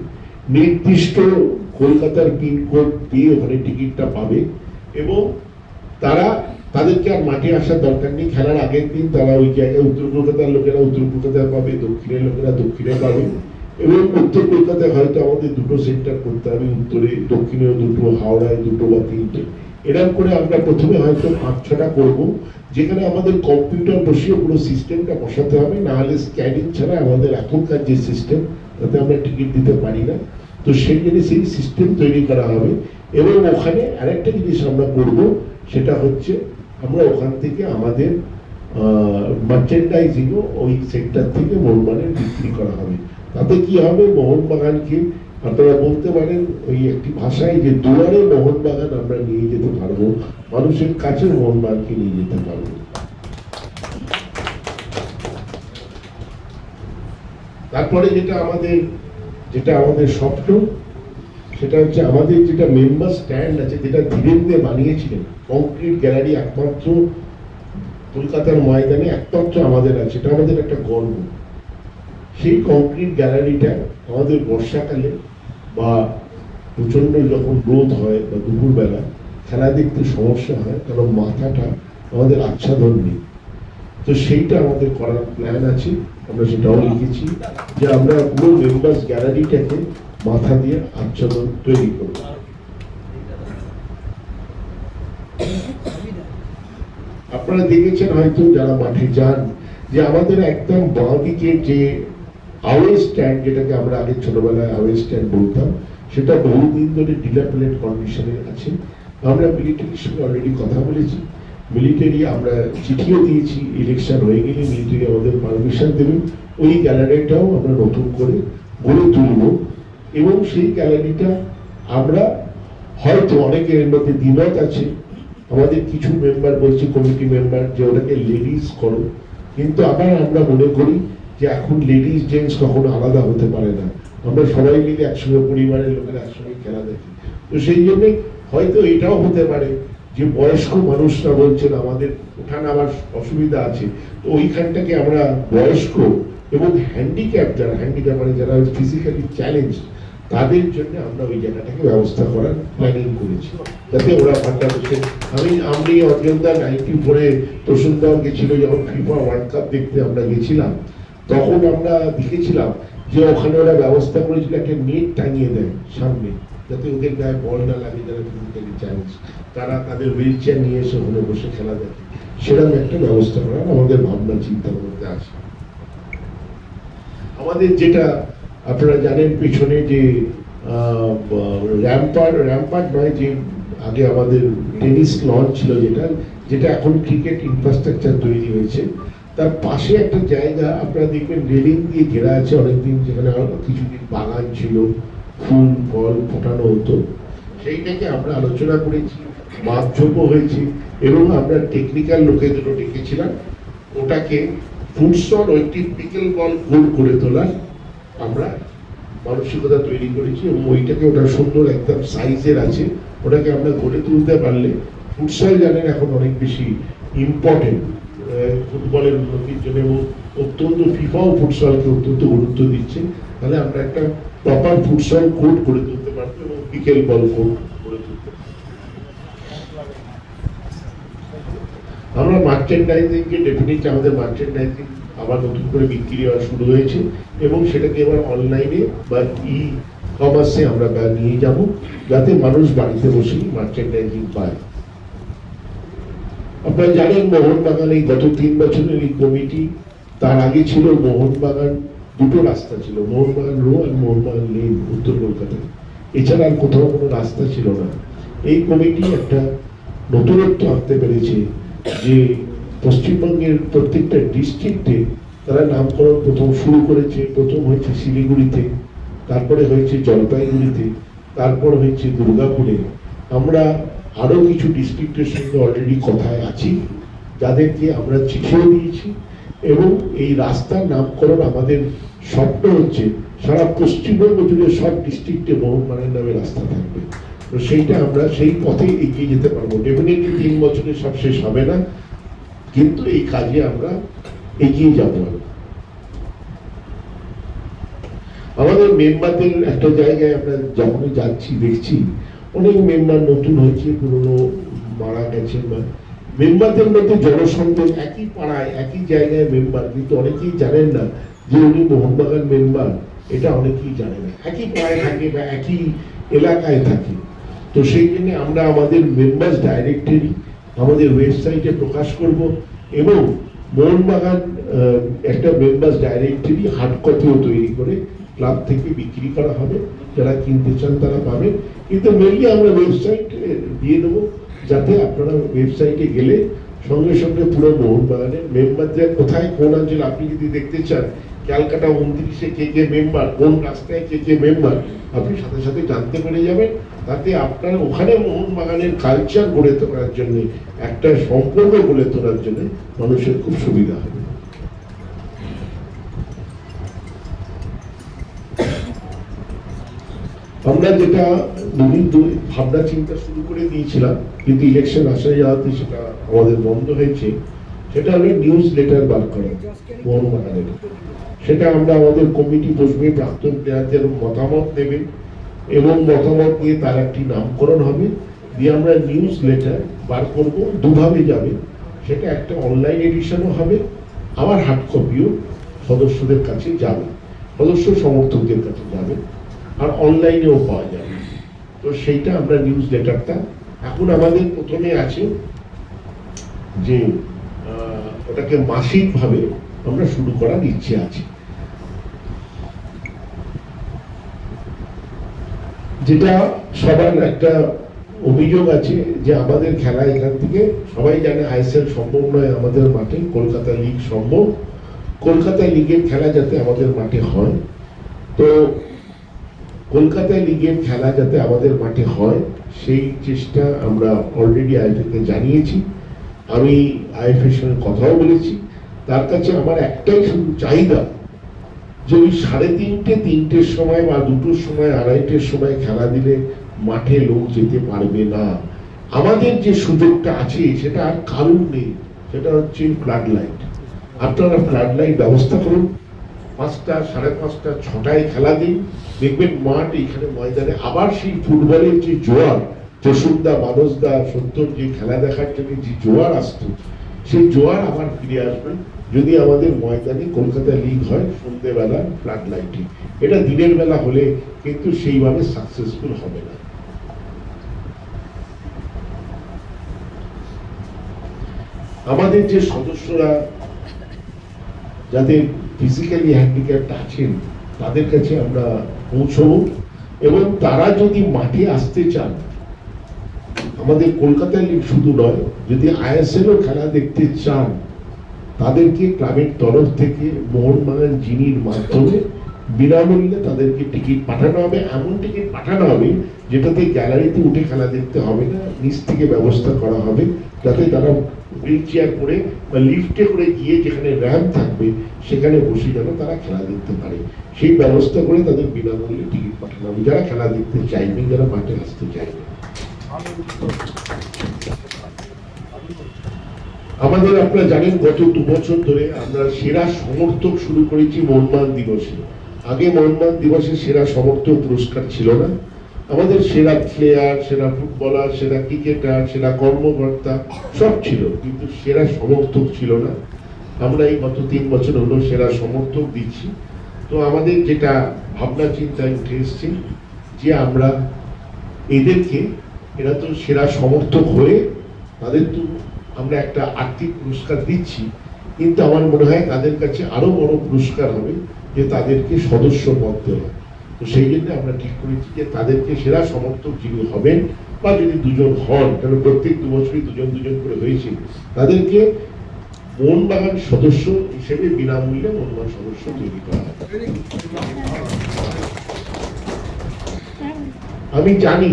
নির্দিষ্ট কলকাতার পিনকোড দিয়ে ওখানে টিকিটটা পাবে এবং তারা তাদেরকে আর মাঠে আসার দরকার নেই। খেলার আগের দিন তারা ওই জায়গায় উত্তর কলকাতার লোকেরা উত্তর কলকাতায় পাবে, দক্ষিণের লোকেরা দক্ষিণে পাবে, এবং উত্তর কলকাতায় হয়তো আমাদের দুটো সেন্টার করতে হবে, উত্তরে দক্ষিণেও দুটো, হাওড়ায় দুটো বা তিনটে, এরকম করে আমরা প্রথমে হয়তো 5-6টা করবো, যেখানে আমাদের কম্পিউটার বসিয়ে পুরো সিস্টেমটা বসাতে হবে, না হলে স্ক্যানিং ছাড়া আমাদের এখনকার যে সিস্টেম তাতে আমরা টিকিট দিতে পারি না। তো সেই জন্য সেই সিস্টেম তৈরি করা হবে। এবং ওখানে আরেকটা জিনিস আমরা করবো, সেটা হচ্ছে আমরা ওখান থেকে আমাদের মার্চেন্ডাইজিংও ওই সেক্টর থেকে মোহনবাগানের বিক্রি করা হবে। তাতে কি হবে, মোহনবাগানকে আপনারা বলতে পারেন ওই একটি ভাষায় যে দুয়ারে মোহনবাগান আমরা নিয়ে যেতে পারবো, মানুষের কাছে মোহনবাগানকে নিয়ে যেতে পারবো। তারপরে যেটা আমাদের স্বপ্ন, সেটা হচ্ছে আমাদের যেটা মেম্বার স্ট্যান্ড আছে, যেটা ধীরেন্দ্র বানিয়েছিলেন, কংক্রিট গ্যালারি একমাত্র কলকাতার ময়দানে একমাত্র আমাদের আছে, এটা আমাদের একটা গর্ব। সেই কংক্রিট গ্যালারিটা আমাদের বর্ষাকালে বা প্রচন্ড যখন রোদ হয় বা দুপুরবেলা খেলা দেখতে সমস্যা হয়, কারণ মাথাটা আমাদের আচ্ছাদন নেই। তো সেইটা আমাদের করার প্ল্যান আছে, আমরা সেটাও লিখেছি যে আমরা পুরো মেম্বার্স গ্যালারিটাকে মাথা দিয়ে আচ্ছাদন তৈরি করব। আপনারা দেখেছেন হয়তো যারা মাঠে যান, যে আমাদের একদম বাঁ দিকে যে আওয়ে স্ট্যান্ড, যেটাকে আমরা আগে ছোটবেলায় আওয়ে স্ট্যান্ড বলতাম, সেটা বহুদিন ধরে ডিলাপিলেট কন্ডিশনে আছে। আমরা মিলিটারির সঙ্গে অলরেডি কথা বলেছি, মিলিটারি আমরা চিঠিও দিয়েছি, ইলেকশন হয়ে গেলে মিলিটারি আমাদের পারমিশন দেবেন, ওই গ্যালারিটাও আমরা নতুন করে গড়ে তুলব। এবং সেই গ্যালারিটা আমরা হয়তো অনেকের মধ্যে দ্বিমত আছে, আমাদের কিছু মেম্বার বলছে, কমিটি মেম্বার, যে ওটাকে লেডিস করো, কিন্তু আবার আমরা মনে করি যে এখন লেডিস জেন্টস কখনো আলাদা হতে পারে না, আমরা সবাই মিলে একসঙ্গে, পরিবারের লোকেরা একসঙ্গে খেলা দেখি। তো সেই জন্যে হয়তো এটাও হতে পারে যে বয়স্ক মানুষরা বলছেন আমাদের ওঠান আবার অসুবিধা আছে, তো ওইখানটাকে আমরা বয়স্ক এবং হ্যান্ডিক্যাপ, মানে যারা ফিজিক্যালি চ্যালেঞ্জ, তাদের জন্য আমরা ওই জায়গাটাকে ব্যবস্থা করার প্ল্যানিং করেছি, যাতে ওরা ভান্ডা বসে। আমি অর্জনদা 94-এ প্রসন্নদাও গেছিল, যখন ফিফা ওয়ার্ল্ড কাপ দেখতে আমরা গেছিলাম, তখন আমরা দেখেছিলাম যে ওখানে ওরা ব্যবস্থা করেছিল একটা নেট টাঙিয়ে দেয় সামনে, যাতে ওদের গায়ে বল না লাগে, যারা ফিজিক্যালি চ্যালেঞ্জ, তারা তাদের হুইল চেয়ার নিয়ে এসে ওখানে বসে খেলা দেখে, সেরকম একটা ব্যবস্থা করার আমাদের ভাবনা চিন্তার মধ্যে আছে। আমাদের যেটা আপনারা জানেন, পিছনে যে র্যাম্পার্ট নয়, যে আগে আমাদের টেনিস লন ছিল, যেটা এখন ক্রিকেট ইনফ্রাস্ট্রাকচার তৈরি হয়েছে, তার পাশে একটা জায়গা আপনারা দেখবেন রেলিং দিয়ে ঘেরা আছে অনেকদিন, যেখানে কিছুদিন বাগান ছিল, ফুল ফল ফোটানো হতো, সেইটাকে আমরা আলোচনা করেছি, মাপঝোপও হয়েছে, এবং আমরা টেকনিক্যাল লোকেদেরও ডেকেছিলাম, ওটাকে ফুটসল ও একটি পিকেল বল কোর্ট করে তোলার আমরা মানসিকতা তৈরি করেছি, এবং ওইটাকে ওটা সুন্দর একদম সাইজের আছে, ওটাকে আমরা গড়ে তুলতে পারলে, ফুটসল জানেন এখন অনেক বেশি ইম্পর্টেন্ট ফুটবলের উন্নতির জন্য, এবং অত্যন্ত ফিফাও ফুটসলকে অত্যন্ত গুরুত্ব দিচ্ছে, তাহলে আমরা একটা প্রপার ফুটসল কোর্ট করে তুলতে পারবো এবং পিকেল বল কোর্ট করে তুলতে পারবো। আমরা মার্চেন্ডাইজিংকে ডেফিনেটলি, আমাদের মার্চেন্ডাইজিং আবার নতুন করে বিক্রি হওয়া শুরু হয়েছে, এবং সেটাকে এবার অনলাইনে বা ই কমার্সে আমরা নিয়ে যাব, যাতে মানুষ বাড়িতে বসেই মার্চেন্ডাইজিং পায়। আপনারা জানেন মোহনবাগান এই গত 3 বছরের এই কমিটি, তার আগে ছিল মোহনবাগান দুটো রাস্তা ছিল, মোহনবাগান রো আর মোহনবাগান লেন উত্তর কলকাতায়, এছাড়া আর কোথাও কোনো রাস্তা ছিল না। এই কমিটি একটা নতুনত্ব আনতে পেরেছে, যে পশ্চিমবঙ্গের প্রত্যেকটা ডিস্ট্রিক্টে তারা নামকরণ প্রথম শুরু করেছে। প্রথম হয়েছে শিলিগুড়িতে, তারপরে হয়েছে জলপাইগুড়িতে, তারপর হয়েছে দুর্গাপুরে। আমরা আরো কিছু ডিস্ট্রিক্টের সঙ্গে অলরেডি কথায় আছি, যাদেরকে আমরা চিঠিও দিয়েছি, এবং এই রাস্তার নামকরণ আমাদের স্বপ্ন হচ্ছে সারা পশ্চিমবঙ্গ জুড়ে সব ডিস্ট্রিক্টে মোহনবাগানের নামে রাস্তা থাকবে। তো সেইটা আমরা সেই পথে এগিয়ে যেতে পারবো। ডেফিনেটলি 3 বছরে সব শেষ হবে না, কিন্তু এই কাজে আমরা এগিয়ে যাব। আমাদের মেম্বারদের একটা জায়গায় আমরা যখনই যাচ্ছি দেখছি অনেক মেম্বার নতুন হয়েছে, পুরনো মারা গেছে, বা মেম্বারদের মধ্যে জনসংযোগ, একই পাড়ায় একই জায়গায় মেম্বার, কিন্তু অনেকেই জানেন না যে উনি মোহনবাগান মেম্বার, এটা অনেকেই জানে না। একই পাড়ায় থাকে বা একই এলাকায় থাকে। তো সেই জন্য আমরা আমাদের মেম্বার্স ডাইরেক্টরি আমাদের ওয়েবসাইটে প্রকাশ করব, এবং মোহনবাগান একটা মেম্বার্স ডাইরেক্টরি হার্ড কপিও তৈরি করে ক্লাব থেকে বিক্রি করা হবে, যারা কিনতে চান তারা পাবেন। কিন্তু মেনলি আমরা ওয়েবসাইট দিয়ে দেবো, যাতে আপনারা ওয়েবসাইটে গেলে সঙ্গে সঙ্গে পুরো মোহনবাগানের মেম্বারদের কোথায় কোন অঞ্চল, আপনি যদি দেখতে চান ক্যালকাটা 29-এ কে কে মেম্বার, কোন রাস্তায় কে কে মেম্বার, আপনি সাথে সাথে জানতে পেরে যাবেন। তাতে আপনার ওখানে মোহনবাগানের কালচার গড়ে তোলার জন্য, একটা সম্পর্ক গড়ে তোলার জন্য মানুষের খুব সুবিধা হবে। আমরা যেটা ভাবনা চিন্তা শুরু করে দিয়েছিলাম, কিন্তু ইলেকশন আসা যাওয়াতে সেটা আমাদের বন্ধ হয়েছে, সেটা হলো নিউজ লেটার বার করা মোহনবাগানের। সেটা আমরা আমাদের কমিটি বসবে, প্রাক্তন প্লেয়ারদের মতামত দেবেন এবং মতামত নিয়ে তার একটি নামকরণ হবে, দিয়ে আমরা নিউজ লেটার বার করব। দুভাবে যাবে, সেটা একটা অনলাইন এডিশনও হবে, আবার হার্ড কপিও সদস্যদের কাছে যাবে, সদস্য সমর্থকদের কাছে যাবে, আর অনলাইনেও পাওয়া যাবে। তো সেইটা আমরা নিউজ লেটারটা এখন আমাদের প্রথমে আছে যে ওটাকে মাসিক ভাবে আমরা শুরু করার ইচ্ছে আছে। যেটা সবার একটা অভিযোগ আছে যে আমাদের খেলা এখান থেকে, সবাই জানে আইএসএল সম্ভব নয় আমাদের মাঠে, কলকাতা লিগ সম্ভব, কলকাতা লিগের খেলা যাতে আমাদের মাঠে হয়। তো কলকাতা লিগের খেলা যাতে আমাদের মাঠে হয় সেই চেষ্টা আমরা অলরেডি আইএফএকে জানিয়েছি। আমি আইএফএর সঙ্গে কথাও বলেছি। তার কাছে আমার একটাই শুধু চাহিদা যে ওই 3:30, 3টের সময় বা 2টোর সময়, 2:30-এর সময় খেলা দিলে মাঠে লোক যেতে পারবে না। আমাদের যে সুযোগটা আছে সেটা আর কারণ নেই, সেটা হচ্ছে ফ্লাড লাইট। আপনারা ফ্লাড লাইট ব্যবস্থা করুন, 5টা, 5:30, 6টায় খেলা দিন, দেখবেন মাঠ এইখানে ময়দানে আবার সেই ফুটবলের যে জোয়ার, প্রসুন্দা, মানসদা, সত্তর যে খেলা দেখার জন্য যে জোয়ার আসতো, সেই জোয়ার আবার ফিরে আসবে যদি আমাদের ময়দানে কলকাতা লিগ হয় সন্ধ্যেবেলা ফ্লাড লাইটে। এটা দিনের বেলা হলে কিন্তু সেইভাবে সাকসেসফুল হবে না। আমাদের যে সদস্যরা যাদের ফিজিক্যালি হ্যান্ডিক্যাপ্ট আছেন তাদের কাছে আমরা পৌঁছবো, এবং তারা যদি মাঠে আসতে চান, আমাদের কলকাতা লিগ শুধু নয়, যদি আইএসএলও খেলা দেখতে চান, তাদেরকে ক্লাবের তরফ থেকে মোহনবাগান জিনির মাধ্যমে বিনামূল্যে তাদেরকে টিকিট পাঠানো হবে। এমন টিকিট পাঠানো হবে যেটাতে গ্যালারিতে উঠে খেলা দেখতে হবে না, নিচ থেকে ব্যবস্থা করা হবে যাতে তারা হুইল চেয়ার করে বা লিফটে করে গিয়ে যেখানে র্যাম্প থাকবে সেখানে বসে যেন তারা খেলা দেখতে পারে, সেই ব্যবস্থা করে তাদের বিনামূল্যে টিকিট পাঠানো হবে, যারা খেলা দেখতে চাইবে, যারা মাঠে আসতে চাইবে। আমাদের আপনারা জানেন গত 2 বছর ধরে আমরা সেরা সমর্থক শুরু করেছি মোহনবাগান দিবসে। আগে মোহনবাগান দিবসে সেরা সমর্থক পুরস্কার ছিল না, আমাদের সেরা প্লেয়ার, সেরা ফুটবলার, সেরা ক্রিকেটার, সেরা কর্মকর্তা সব ছিল, কিন্তু সেরা সমর্থক ছিল না। আমরা এই গত 3 বছর হলো সেরা সমর্থক দিচ্ছি। তো আমাদের যেটা ভাবনা চিন্তায় উঠে এসছে যে আমরা এদেরকে, এরা তো সেরা সমর্থক হয়ে তাদের তো আমরা একটা আর্থিক পুরস্কার দিচ্ছি, কিন্তু আমার মনে হয় তাদের কাছে আরো বড় পুরস্কার হবে যে তাদেরকে সদস্য পদ দেওয়া। তো সেই জন্য আমরা ঠিক করেছি যে তাদেরকে সেরা সমর্থক যিনি হবেন, বা যদি 2জন হন, কারণ প্রত্যেক 2 বছরই 2জন করে হয়েছে, তাদেরকে মোহনবাগান সদস্য হিসেবে বিনামূল্যে মোহনবাগান সদস্য তৈরি করা হবে। আমি জানি,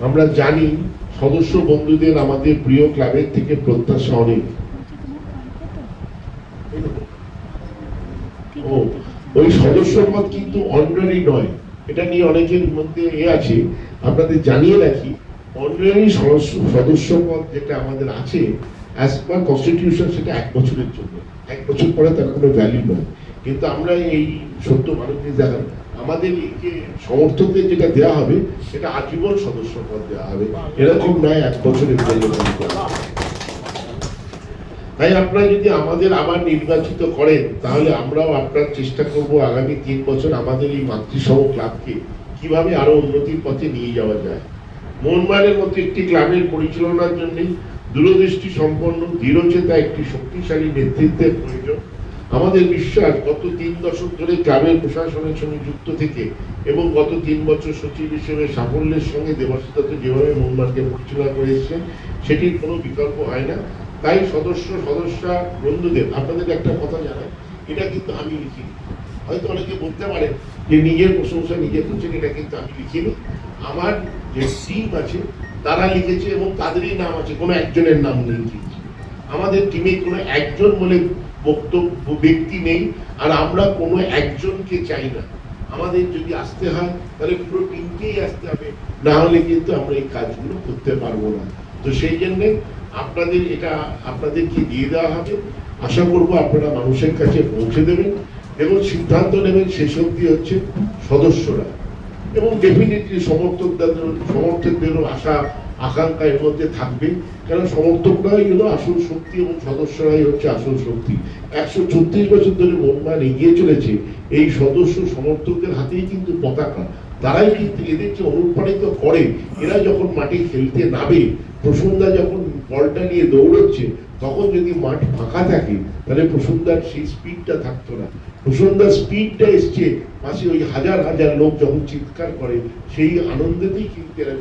আমরা জানি সদস্য বন্ধুদের আমাদের প্রিয় ক্লাবের থেকে প্রত্যাশা অনেক। ওই সদস্য পদ কিন্তু অনারারি নয়, এটা নিয়ে অনেকের মধ্যে আছে। আপনাদের জানিয়ে রাখি, অনারারি সদস্য পদ যেটা আমাদের আছে অ্যাজ পার কনস্টিটিউশন, সেটা 1 বছরের জন্য, 1 বছর পরে তার কোনো ভ্যালু নয়। কিন্তু আমরা এই সত্য মানুষকে দেখান, আমাদের এই যে সমর্থকদের যেটা দেওয়া হবে সেটা আজীবন সদস্য পদ দেওয়া হবে, এরকম নয় 1 বছরের জন্য। তাই আপনারা যদি আমাদের আবার নির্বাচিত করেন তাহলে আমরাও আপনার চেষ্টা করব আগামী 3 বছর আমাদের এই মাতৃসম ক্লাবকে কিভাবে আরো উন্নতির পথে নিয়ে যাওয়া যায়। মোহনবাগানের মতো একটি ক্লাবের পরিচালনার জন্য দূরদৃষ্টি সম্পন্ন দৃঢ়চেতা একটি শক্তিশালী নেতৃত্বের প্রয়োজন। আমাদের বিশ্বাস গত 3 দশক ধরে ক্লাবের প্রশাসনের সঙ্গে যুক্ত থেকে এবং গত 3 বছর সচিব হিসেবে সাফল্যের সঙ্গে দেবাশিস দত্ত যেভাবে মোহনবাগানকে পরিচালনা করে এসেছেন সেটির কোনো বিকল্প হয় না। তাই সদস্যা বন্ধুদের আপনাদের একটা কথা জানাই, এটা কিন্তু আমি লিখিনি। হয়তো অনেকে বলতে পারেন যে নিজের প্রশংসা নিজে করছেন, এটা কিন্তু আমি লিখিনি। আমার যে টিম আছে তারা লিখেছে এবং তাদেরই নাম আছে, কোনো একজনের নাম নেই। আমাদের টিমে কোনো একজন বলে বক্তব্য ব্যক্তি নেই, আর আমরা কোনো একজনকে চাই না। আমাদের যদি আসতে হয় তাহলে পুরো টিমকেই আসতে হবে, না হলে কিন্তু আমরা এই কাজগুলো করতে পারবো না। তো সেই জন্যে আপনাদের এটা আপনাদেরকে দিয়ে দেওয়া হবে। আশা করব আপনারা মানুষের কাছে পৌঁছে দেবেন এবং সিদ্ধান্ত নেবেন শেষ অবধি হচ্ছে সদস্যরা, এবং ডেফিনেটলি সমর্থকদেরও আশা আকাঙ্ক্ষা এর মধ্যে থাকবে, কারণ সমর্থকরাই হলো আসল শক্তি এবং সদস্যরাই হচ্ছে আসল শক্তি। 136 বছর ধরে মোহনবাগান এগিয়ে চলেছে এই সদস্য সমর্থকদের হাতেই কিন্তু পতাকা। তারাই কিন্তু এদেরকে অনুপ্রাণিত করে। এরা যখন মাঠে খেলতে নামে, প্রসন্নদা যখন বলটা নিয়ে দৌড়চ্ছে, তখন যদি মাঠ ফাঁকা থাকে তাহলে প্রসন্নদার সেই স্পিডটা থাকতো না। প্রসন্নদার স্পিডটা এসছে পাশে ওই হাজার হাজার লোক যখন চিৎকার করে, সেই আনন্দেতেই কিন্তু এরা,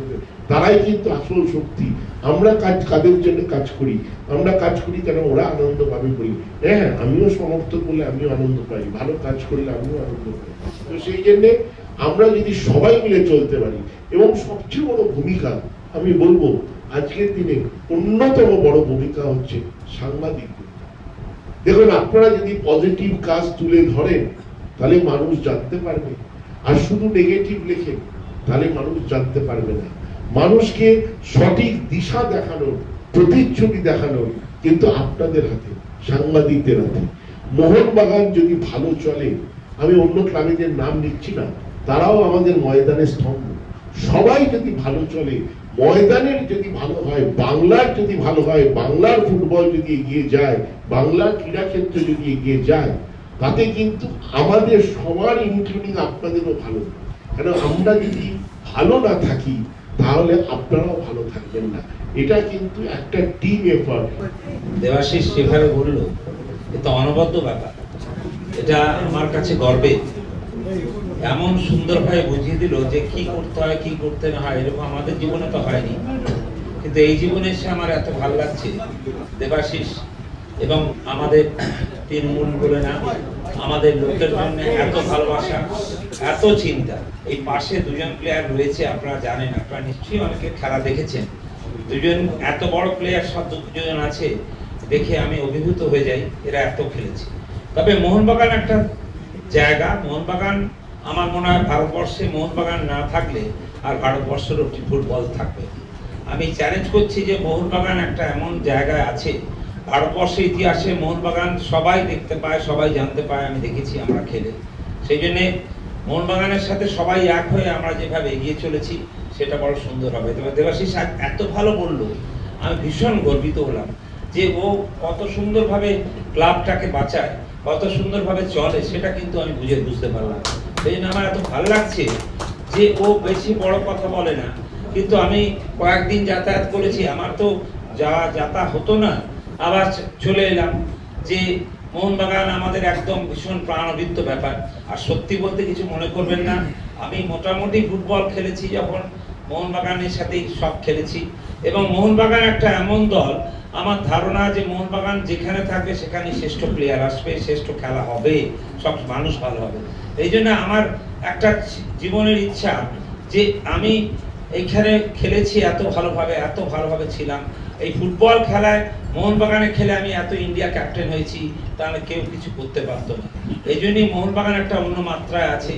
তারাই কিন্তু আসল শক্তি। আমরা কাদের জন্য কাজ করি? আমরা কাজ করি কেন ওরা আনন্দ পাবে করি। হ্যাঁ, আমিও সমর্থক বলে আমিও আনন্দ পাই, ভালো কাজ করলে আমিও আনন্দ পাই। তো সেই জন্যে আমরা যদি সবাই মিলে চলতে পারি, এবং সবচেয়ে বড় ভূমিকা আমি বলবো আজকের দিনে অন্যতম বড় ভূমিকা হচ্ছে সাংবাদিকদের। দেখুন, আপনারা যদি পজিটিভ কাজ তুলে ধরেন তাহলে মানুষ জানতে পারবে, আর শুধু নেগেটিভ লেখেন তাহলে মানুষ জানতে পারবে না। মানুষকে সঠিক দিশা দেখানোর, প্রতিচ্ছবি দেখানোর কিন্তু আপনাদের হাতে, সাংবাদিকদের হাতে। মোহনবাগান যদি ভালো চলে, আমি অন্য ক্লাবেদের নাম নিচ্ছি না, তারাও আমাদের ময়দানের স্তম্ভ। সবাই যদি ভালো চলে, ময়দানের যদি ভালো হয়, বাংলার যদি ভালো হয়, বাংলার ফুটবল যদি এগিয়ে যায়, বাংলার ক্রীড়াক্ষেত্রে যদি এগিয়ে যায়, তাতে কিন্তু আমাদের সবার ইনক্লুডিং আপনাদেরও ভালো। কারণ আমরা যদি ভালো না থাকি তাহলে আপনারাও ভালো থাকবেন না। এটা কিন্তু একটা টিম এফর্ট। দেবাশিস যেভাবে বলল, এটা অনবদ্য ব্যাপার। এটা আমার কাছে গর্বের। এমন সুন্দরভাবে বুঝিয়ে দিল যে কি করতে হয় কি করতে না হয়। এরকম আমাদের জীবনে তো হয়নি, কিন্তু এই জীবনে এসে আমার এত ভালো লাগছে। দেবাশিস এবং আমাদের তৃণমূল বলে না, আমাদের লোকের জন্য এত ভালোবাসা, এত চিন্তা। এই পাশে দুজন প্লেয়ার রয়েছে, আপনারা জানেন, আপনারা নিশ্চয়ই অনেকে খেলা দেখেছেন। দুজন এত বড় প্লেয়ার সব দুজন আছে, দেখে আমি অভিভূত হয়ে যাই, এরা এত খেলেছে। তবে মোহনবাগান একটা জায়গা, মোহনবাগান আমার মনে হয় ভারতবর্ষে মোহনবাগান না থাকলে আর ভারতবর্ষের ফুটবল থাকবে। আমি চ্যালেঞ্জ করছি যে মোহনবাগান একটা এমন জায়গায় আছে, ভারতবর্ষের ইতিহাসে মোহনবাগান সবাই দেখতে পায়, সবাই জানতে পায়। আমি দেখেছি আমরা খেলে, সেই জন্যে মোহনবাগানের সাথে সবাই এক হয়ে আমরা যেভাবে এগিয়ে চলেছি সেটা বড় সুন্দর হবে। তবে দেবাশিস এত ভালো বললো, আমি ভীষণ গর্বিত হলাম যে ও কত সুন্দরভাবে ক্লাবটাকে বাঁচায়, কত সুন্দরভাবে চলে, সেটা কিন্তু আমি বুঝতে পারলাম। সেই জন্য আমার এত ভালো লাগছে যে ও বেশি বড় কথা বলে না। কিন্তু আমি কয়েকদিন যাতায়াত করেছি, আমার তো যাতা হতো না, আবার চলে এলাম। যে মোহনবাগান আমাদের একদম ভীষণ প্রাণবৃত্ত ব্যাপার। আর সত্যি বলতে কিছু মনে করবেন না, আমি মোটামুটি ফুটবল খেলেছি যখন মোহনবাগানের সাথেই সব খেলেছি। এবং মোহনবাগান একটা এমন দল, আমার ধারণা যে মোহনবাগান যেখানে থাকবে সেখানে শ্রেষ্ঠ প্লেয়ার আসবে, শ্রেষ্ঠ খেলা হবে, সব মানুষ ভালো হবে। এই জন্য আমার একটা জীবনের ইচ্ছা যে আমি এইখানে খেলেছি, এত ভালোভাবে ছিলাম। এই ফুটবল খেলায় মোহনবাগানে খেলে আমি এত ইন্ডিয়া ক্যাপ্টেন হয়েছি, তাহলে কেউ কিছু করতে পারতো না। এই জন্যই মোহনবাগান একটা অন্য মাত্রায় আছে।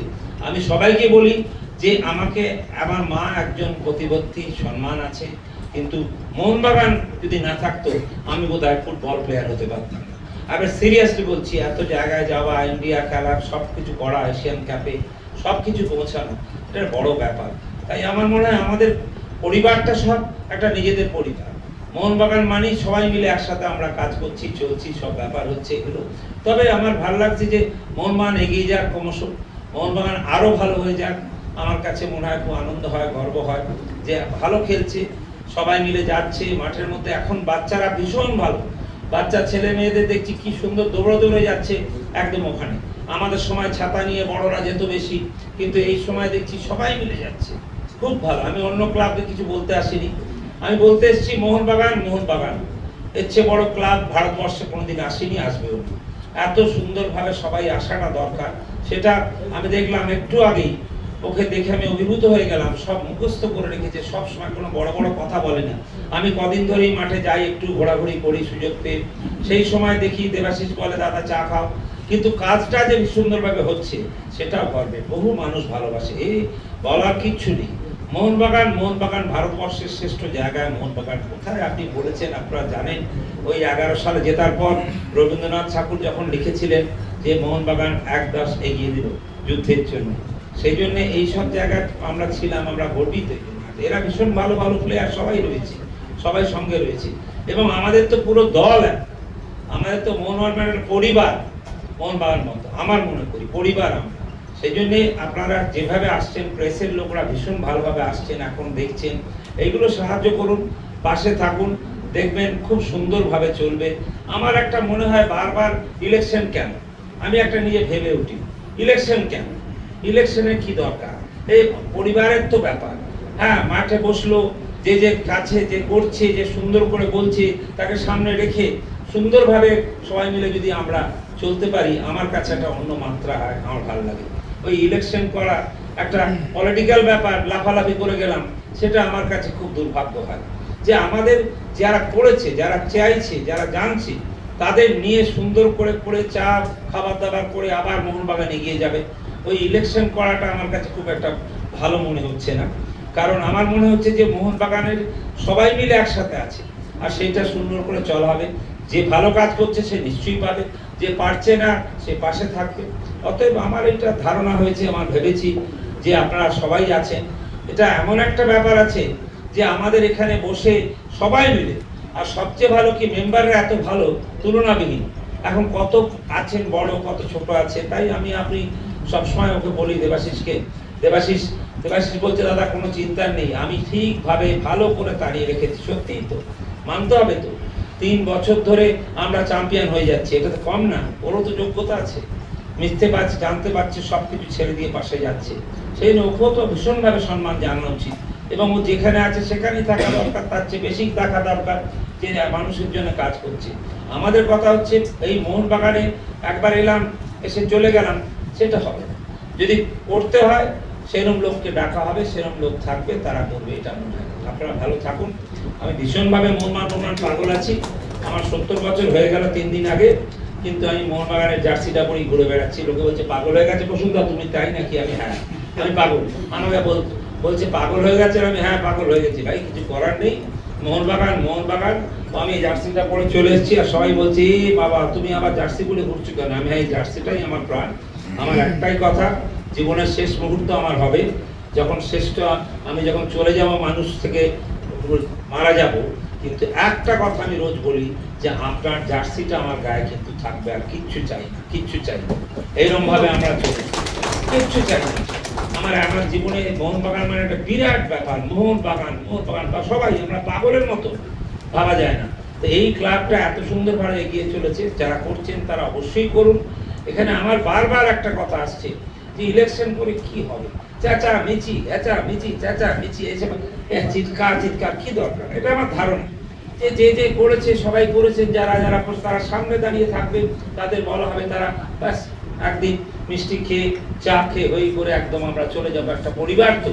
আমি সবাইকে বলি যে আমাকে, আমার মা একজন প্রতিবন্ধী, সম্মান আছে, কিন্তু মোহনবাগান যদি না থাকতো আমি বোধহয় ফুটবল প্লেয়ার হতে পারতাম না। আবার সিরিয়াসলি বলছি, এত জায়গায় যাওয়া, ইন্ডিয়া খেলা, সবকিছু করা, এশিয়ান কাপে সবকিছু পৌঁছানো, এটা বড় ব্যাপার। তাই আমার মনে হয় আমাদের পরিবারটা সব একটা নিজেদের পরিবার। মোহনবাগান মানেই সবাই মিলে একসাথে আমরা কাজ করছি, চলছি, সব ব্যাপার হচ্ছে এগুলো। তবে আমার ভালো লাগছে যে মোহনবাগান এগিয়ে যাক, ক্রমশ মোহনবাগান আরো ভালো হয়ে যাক। আমার কাছে মনে হয় খুব আনন্দ হয়, গর্ব হয় যে ভালো খেলছে, সবাই মিলে যাচ্ছে মাঠের মধ্যে। এখন বাচ্চারা ভীষণ ভালো, বাচ্চা ছেলে মেয়েদের দেখছি কি সুন্দর দৌড়ে যাচ্ছে একদম ওখানে। আমাদের সময় ছাতা নিয়ে বড়রা যেত বেশি, কিন্তু এই সময় দেখছি সবাই মিলে যাচ্ছে, খুব ভালো। আমি অন্য ক্লাবকে কিছু বলতে আসিনি, আমি বলতে এসেছি মোহনবাগান এর চেয়ে বড় ক্লাব ভারতবর্ষে কোনোদিন আসেনি, আসবেও না। এত সুন্দরভাবে সবাই আসাটা দরকার, সেটা আমি দেখলাম একটু আগেই। ওকে দেখে আমি অভিভূত হয়ে গেলাম, সব মুখস্থ করে রেখেছে, সব সময় কোনো বড় বড় কথা বলে না। আমি কদিন ধরেই মাঠে যাই, একটু ঘোরাঘুরি করি সুযোগ পেয়ে, সেই সময় দেখি দেবাশিস বলে দাদা চা খাও, কিন্তু কাজটা যে সুন্দরভাবে হচ্ছে সেটাও করবে। বহু মানুষ ভালোবাসে, এই বলার কিচ্ছু নেই। মোহনবাগান ভারতবর্ষের শ্রেষ্ঠ জায়গায়। মোহনবাগান কোথায় আপনি বলেছেন, আপনারা জানেন, ওই 11 সালে জেতার পর রবীন্দ্রনাথ ঠাকুর যখন লিখেছিলেন যে মোহনবাগান 1-10 এগিয়ে দিল যুদ্ধের জন্য, সেই জন্য এইসব জায়গায় আমরা ছিলাম, আমরা গর্বিত। এরা ভীষণ ভালো ভালো প্লেয়ার সবাই রয়েছে, সবাই সঙ্গে রয়েছে, এবং আমাদের তো পুরো দল, আমাদের তো মোহনবাগানের পরিবার, মোহনবাগান মতো আমার মনে করি পরিবার আমরা। সেই জন্যে আপনারা যেভাবে আসছেন, প্রেসের লোকরা ভীষণ ভালোভাবে আসছেন, এখন দেখছেন, এইগুলো সাহায্য করুন, পাশে থাকুন, দেখবেন খুব সুন্দরভাবে চলবে। আমার একটা মনে হয় বারবার ইলেকশন কেন, আমি একটা নিজে ভেবে উঠি, ইলেকশন কেন, ইলেকশনের কি দরকার? এই পরিবারের তো ব্যাপার। হ্যাঁ, মাঠে বসলো, যে কাছে যে করছে, যে সুন্দর করে বলছে, তাকে সামনে রেখে সুন্দরভাবে সবাই মিলে যদি আমরা চলতে পারি, আমার কাছে একটা অন্য মাত্রা হয়, আমার ভালো লাগে। ওই ইলেকশন করা একটা পলিটিক্যাল ব্যাপার, লাফালাফি করে গেলাম, সেটা আমার কাছে খুব দুর্ভাগ্য হয়। যে আমাদের যারা করেছে, যারা চাইছে, যারা জানছে, তাদের নিয়ে সুন্দর করে চা খাবার দাবার করে আবার মোহনবাগান এগিয়ে যাবে। ওই ইলেকশন করাটা আমার কাছে খুব একটা ভালো মনে হচ্ছে না, কারণ আমার মনে হচ্ছে যে মোহনবাগানের সবাই মিলে একসাথে আছে, আর সেইটা সুন্দর করে চলা হবে। যে ভালো কাজ করছে সে নিশ্চয়ই পাবে, যে পারছে না সে পাশে থাকবে। অতএব আমার এটা ধারণা হয়েছে, আমার ভেবেছি যে আপনারা সবাই আছেন, এটা এমন একটা ব্যাপার আছে যে আমাদের এখানে বসে সবাই মিলে, আর সবচেয়ে ভালো কি মেম্বাররা এত ভালো, তুলনাবিহীন। এখন কত আছেন বড়, কত ছোট আছে, তাই আপনি সবসময় ওকে বলি দেবাশিসকে, দেবাশিস বলছে দাদা কোনো চিন্তা নেই, আমি ঠিকভাবে ভালো করে তাড়িয়ে রেখেছি। সত্যিই তো মানতে হবে তো, 3 বছর ধরে আমরা চ্যাম্পিয়ন হয়ে যাচ্ছি, এটা তো কম না। ওরও তো যোগ্যতা আছে, মিশতে পারছে, জানতে পারছে, সবকিছু ছেড়ে দিয়ে পাশে যাচ্ছে, সেই জন্য ওকেও তো ভীষণভাবে সম্মান জানানো উচিত, এবং ও যেখানে আছে সেখানেই থাকা দরকার, তার চেয়ে বেশি থাকা দরকার, যে মানুষের জন্য কাজ করছে। আমাদের কথা হচ্ছে এই মোহনবাগানে একবার এলাম, এসে চলে গেলাম, সেটা হবে না। যদি করতে হয় সেরকম লোককে ডাকা হবে, সেরকম লোক থাকবে, তারা করবে, এটা মনে হয়। আপনারা ভালো থাকুন। আমি ভীষণভাবে মোহনবাগান পাগল আছি। আমার 70 বছর হয়ে গেল 3 দিন আগে, কিন্তু আমি মোহনবাগানের জার্সিটা পরেই ঘুরে বেড়াচ্ছি। লোকে বলছে পাগল হয়ে গেছে বসুন্ধরা, তুমি তাই নাকি? আমি হ্যাঁ, আমি পাগল। আমাকে বলছে পাগল হয়ে গেছে, আমি হ্যাঁ পাগল হয়ে গেছি। ভাই কিছু করার নেই, মোহনবাগান। আমি এই জার্সিটা পরে চলে এসেছি, আর সবাই বলছে বাবা তুমি আবার জার্সি পরে ঘুরছো কেন? আমি হ্যাঁ, এই জার্সিটাই আমার প্রাণ। আমার একটাই কথা, জীবনের শেষ মুহূর্ত আমার হবে যখন আমি যখন চলে যাব, মানুষ থেকে মারা যাব, কিন্তু একটা কথা আমি রোজ বলি যে আপনার জার্সিটা আমার গায়ে কিন্তু থাকবে, আর কিচ্ছু চাই না, কিচ্ছু চাই না। এইরকম ভাবে আমরা চলি, কিচ্ছু চাই না। আমার জীবনে মোহনবাগান মানে একটা বিরাট ব্যাপার। মোহনবাগান সবাই আমরা পাগলের মতো, ভাবা যায় না। তো এই ক্লাবটা এত সুন্দরভাবে এগিয়ে চলেছে, যারা করছেন তারা অবশ্যই করুন। এখানে আমার বারবার একটা কথা আসছে যে ইলেকশন করে কি হবে, চেঁচা মিচি এসব চিৎকার কি দরকার? এটা আমার ধারণা যে করেছে, সবাই করেছেন, যারা তারা সামনে দাঁড়িয়ে থাকবে, তাদের বলা হবে, তারা ব্যাস একদিন মিষ্টি খেয়ে চা খেয়ে হই করে একদম আমরা চলে যাবো। একটা পরিবার তো,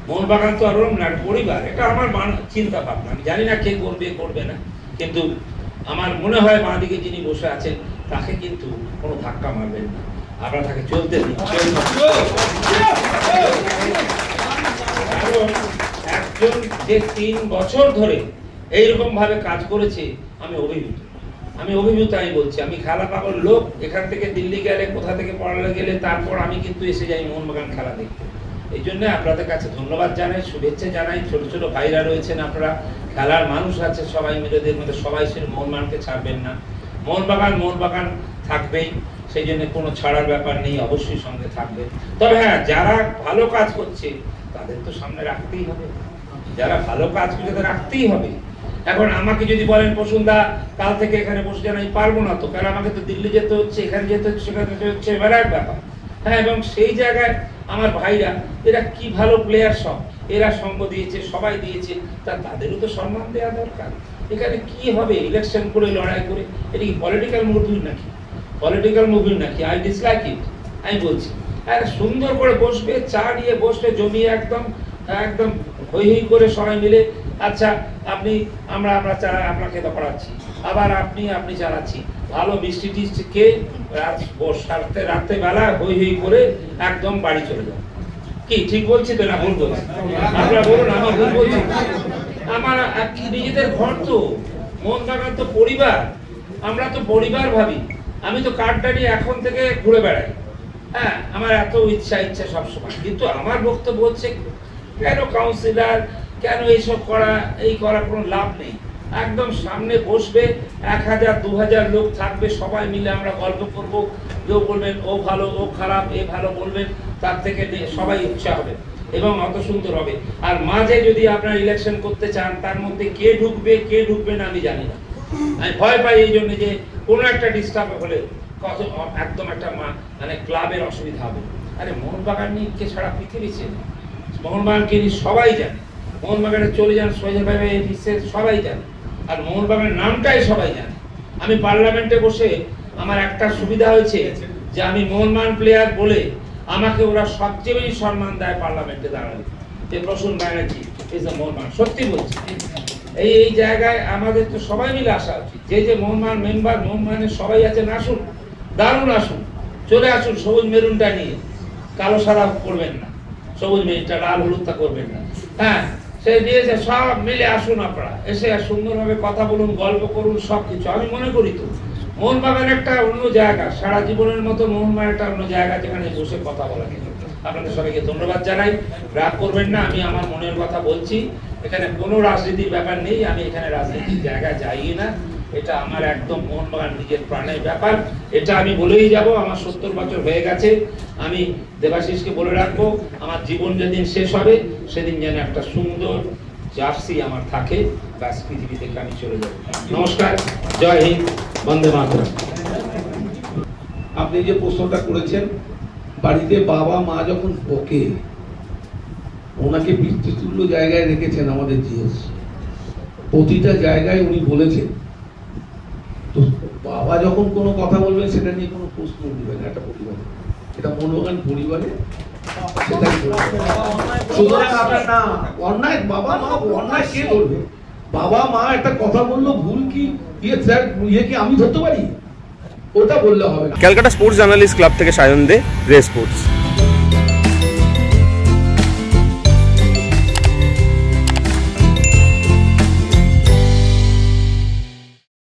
মোহনবাগান তো আর না, পরিবার। এটা আমার চিন্তা ভাবনা। আমি জানি না কে করবে না, কিন্তু আমার মনে হয় বাঁ দিকে যিনি বসে আছেন তাকে কিন্তু কোনো ধাক্কা মারবেন না, আমরা তাকে চলতে দিন। একজন যে 3 বছর ধরে এইরকম ভাবে কাজ করেছে, আমি অভিভূত। আমি বলছি, আমি খেলা পাগল লোক। এখান থেকে দিল্লি গেলে, কোথা থেকে পড়ালে গেলে, তারপর আমি কিন্তু এসে যাই মোহনবাগান খেলা দেখতে। এই জন্য আপনাদের কাছে ধন্যবাদ জানাই, শুভেচ্ছা জানাই। ছোট ছোট ভাইরা রয়েছেন, আপনারা খেলার মানুষ আছে সবাই মিলে, এদের মধ্যে সবাই ছিল, মোহনবাগানকে ছাড়বেন না। মোহনবাগান থাকবেই, সেই জন্য কোনো ছাড়ার ব্যাপার নেই, অবশ্যই সঙ্গে থাকবে। তবে হ্যাঁ, যারা ভালো কাজ করছে তাদের তো সামনে রাখতেই হবে, যারা ভালো কাজ করছে তাদের রাখতেই হবে। এখন আমাকে যদি বলেন প্রসূনদা কাল থেকে এখানে বসে যান, আমি পারবো না তো, কারণ আমাকে তো দিল্লি যেতে হচ্ছে, এখানে যেতে হচ্ছে, সেখানে যেতে হচ্ছে, বেড়ার ব্যাপার। হ্যাঁ, এবং সেই জায়গায় আমার ভাইরা এরা কি ভালো প্লেয়ার, সব এরা সঙ্গ দিয়েছে, সবাই দিয়েছে, তাদেরও তো সম্মান দেওয়া দরকার। এখানে কি হবে ইলেকশন করে, লড়াই করে? এটা কি পলিটিক্যাল মুভি নাকি? আই ডিসলাইক ইট, আমি বলছি। আর সুন্দর করে বসবে, চা নিয়ে বসবে, জমিয়ে একদম হই হই করে সবাই মিলে, আচ্ছা আমরা আপনাকে তো পড়াচ্ছি, আবার আপনি চালাচ্ছি, ভালো মিষ্টি টিষ্টি খেয়ে রাত্রে বেলা হই হই করে একদম বাড়ি চলে যাও। কি ঠিক বলছি তো না ভুল বলছি? আপনারা বলুন, আমি ভুল বলছি? আমার নিজেদের ঘর তো, মোহনবাগান তো পরিবার, আমরা তো পরিবার ভাবি। আমি তো কার্ডটা নিয়ে এখন থেকে ঘুরে বেড়াই। হ্যাঁ, আমার এত ইচ্ছা সবসময়, কিন্তু আমার বক্তব্য হচ্ছে কেন কাউন্সিলর, কেন এইসব করা কোনো লাভ নেই। একদম সামনে বসবে, 1000-2000 লোক থাকবে, সবাই মিলে আমরা গল্প করব। কেউ বলবেন ও ভালো, ও খারাপ, এ ভালো বলবেন, তার থেকে সবাই ইচ্ছা হবে এবং অত সুন্দর হবে। আর মাঝে যদি আপনারা ইলেকশন করতে চান, তার মধ্যে কে ঢুকবে না আমি জানি না। আমি ভয় পাই এই জন্য যে কোনো একটা ডিস্টার্ব হলে একদম একটা মানে ক্লাবের অসুবিধা হবে। আরে মোহনবাগান নিয়ে কে সারা পৃথিবী চেনে, মোহনবাগানকে নিয়ে সবাই জানে, মোহনবাগানে চলে যান সোহেল ভাই সবাই জানে, আর মোহনবাগানের নামটাই সবাই জানে। আমি পার্লামেন্টে বসে আমার একটা সুবিধা হয়েছে যে আমি মোহনবাগান প্লেয়ার বলে আমাকে ওরা সবচেয়ে বেশি সম্মান দেয় পার্লামেন্টে দাঁড়ালে, যে প্রসূন ব্যানার্জি ইজ এ মোহনবাগান। সত্যি বলছি, এই জায়গায় আমাদের তো সবাই মিলে আসা উচিত। যে মোহনবাগান মেম্বার, মোহনবাগানের সবাই আছেন, আসুন, দারুণ আসুন, চলে আসুন, সবুজ মেরুনটা নিয়ে, কালো সাদা করবেন না, সবুজ মেরুনটা লাল হলুদটা করবেন না। হ্যাঁ, সে দিয়েছে, সব মিলে আসুন, আপনারা এসে সুন্দরভাবে কথা বলুন, গল্প করুন, সবকিছু। আমি মনে করি তো মোহনবাগান একটা অন্য জায়গা, সারা জীবনের মতো মোহনবাগান একটা অন্য জায়গা, যেখানে বসে কথা বলা যায়। আপনাদের সবাইকে ধন্যবাদ জানাই, রাগ করবেন না, আমি আমার মনের কথা বলছি। এখানে কোনো রাজনীতির ব্যাপার নেই, আমি এখানে রাজনীতির জায়গায় যাই না, এটা আমার একদম মোহনবাগান নিজের প্রাণের ব্যাপার। এটা আমি বলেই যাব, আমার 70 বছর হয়ে গেছে। আমি দেবাশিসকে বলে রাখবো, আমার জীবন যেদিন শেষ হবে সেদিন যেন একটা সুন্দর জার্সি আমার থাকে, ব্যাস, পৃথিবী থেকে আমি চলে যাব। নমস্কার, জয় হিন্দ, বন্দে মাতরম। আপনি যে প্রশ্নটা করেছেন, বাড়িতে বাবা মা যখন বকে, ওনাকে পিতৃতুল্য জায়গায় রেখেছেন আমাদের জিএস, প্রতিটা জায়গায় উনি বলেছেন। তো বাবা যখন কোনো কথা বলবেন সেটা নিয়ে কোনো প্রশ্ন উঠবেন একটা পরিবারে, এটা মোহনবাগান পরিবারে সেটাই সুতরাং আপনার না অন্যায়, বাবা মা অন্যায় কে বলবে? বাবা মা একটা কথা বললো, ভুল কি ইয়ে কি আমি ধরতে পারি? ওটা বললে হবে না। ক্যালকাটা স্পোর্টস জার্নালিস্ট ক্লাব থেকে সায়ন দে, রে স্পোর্টস।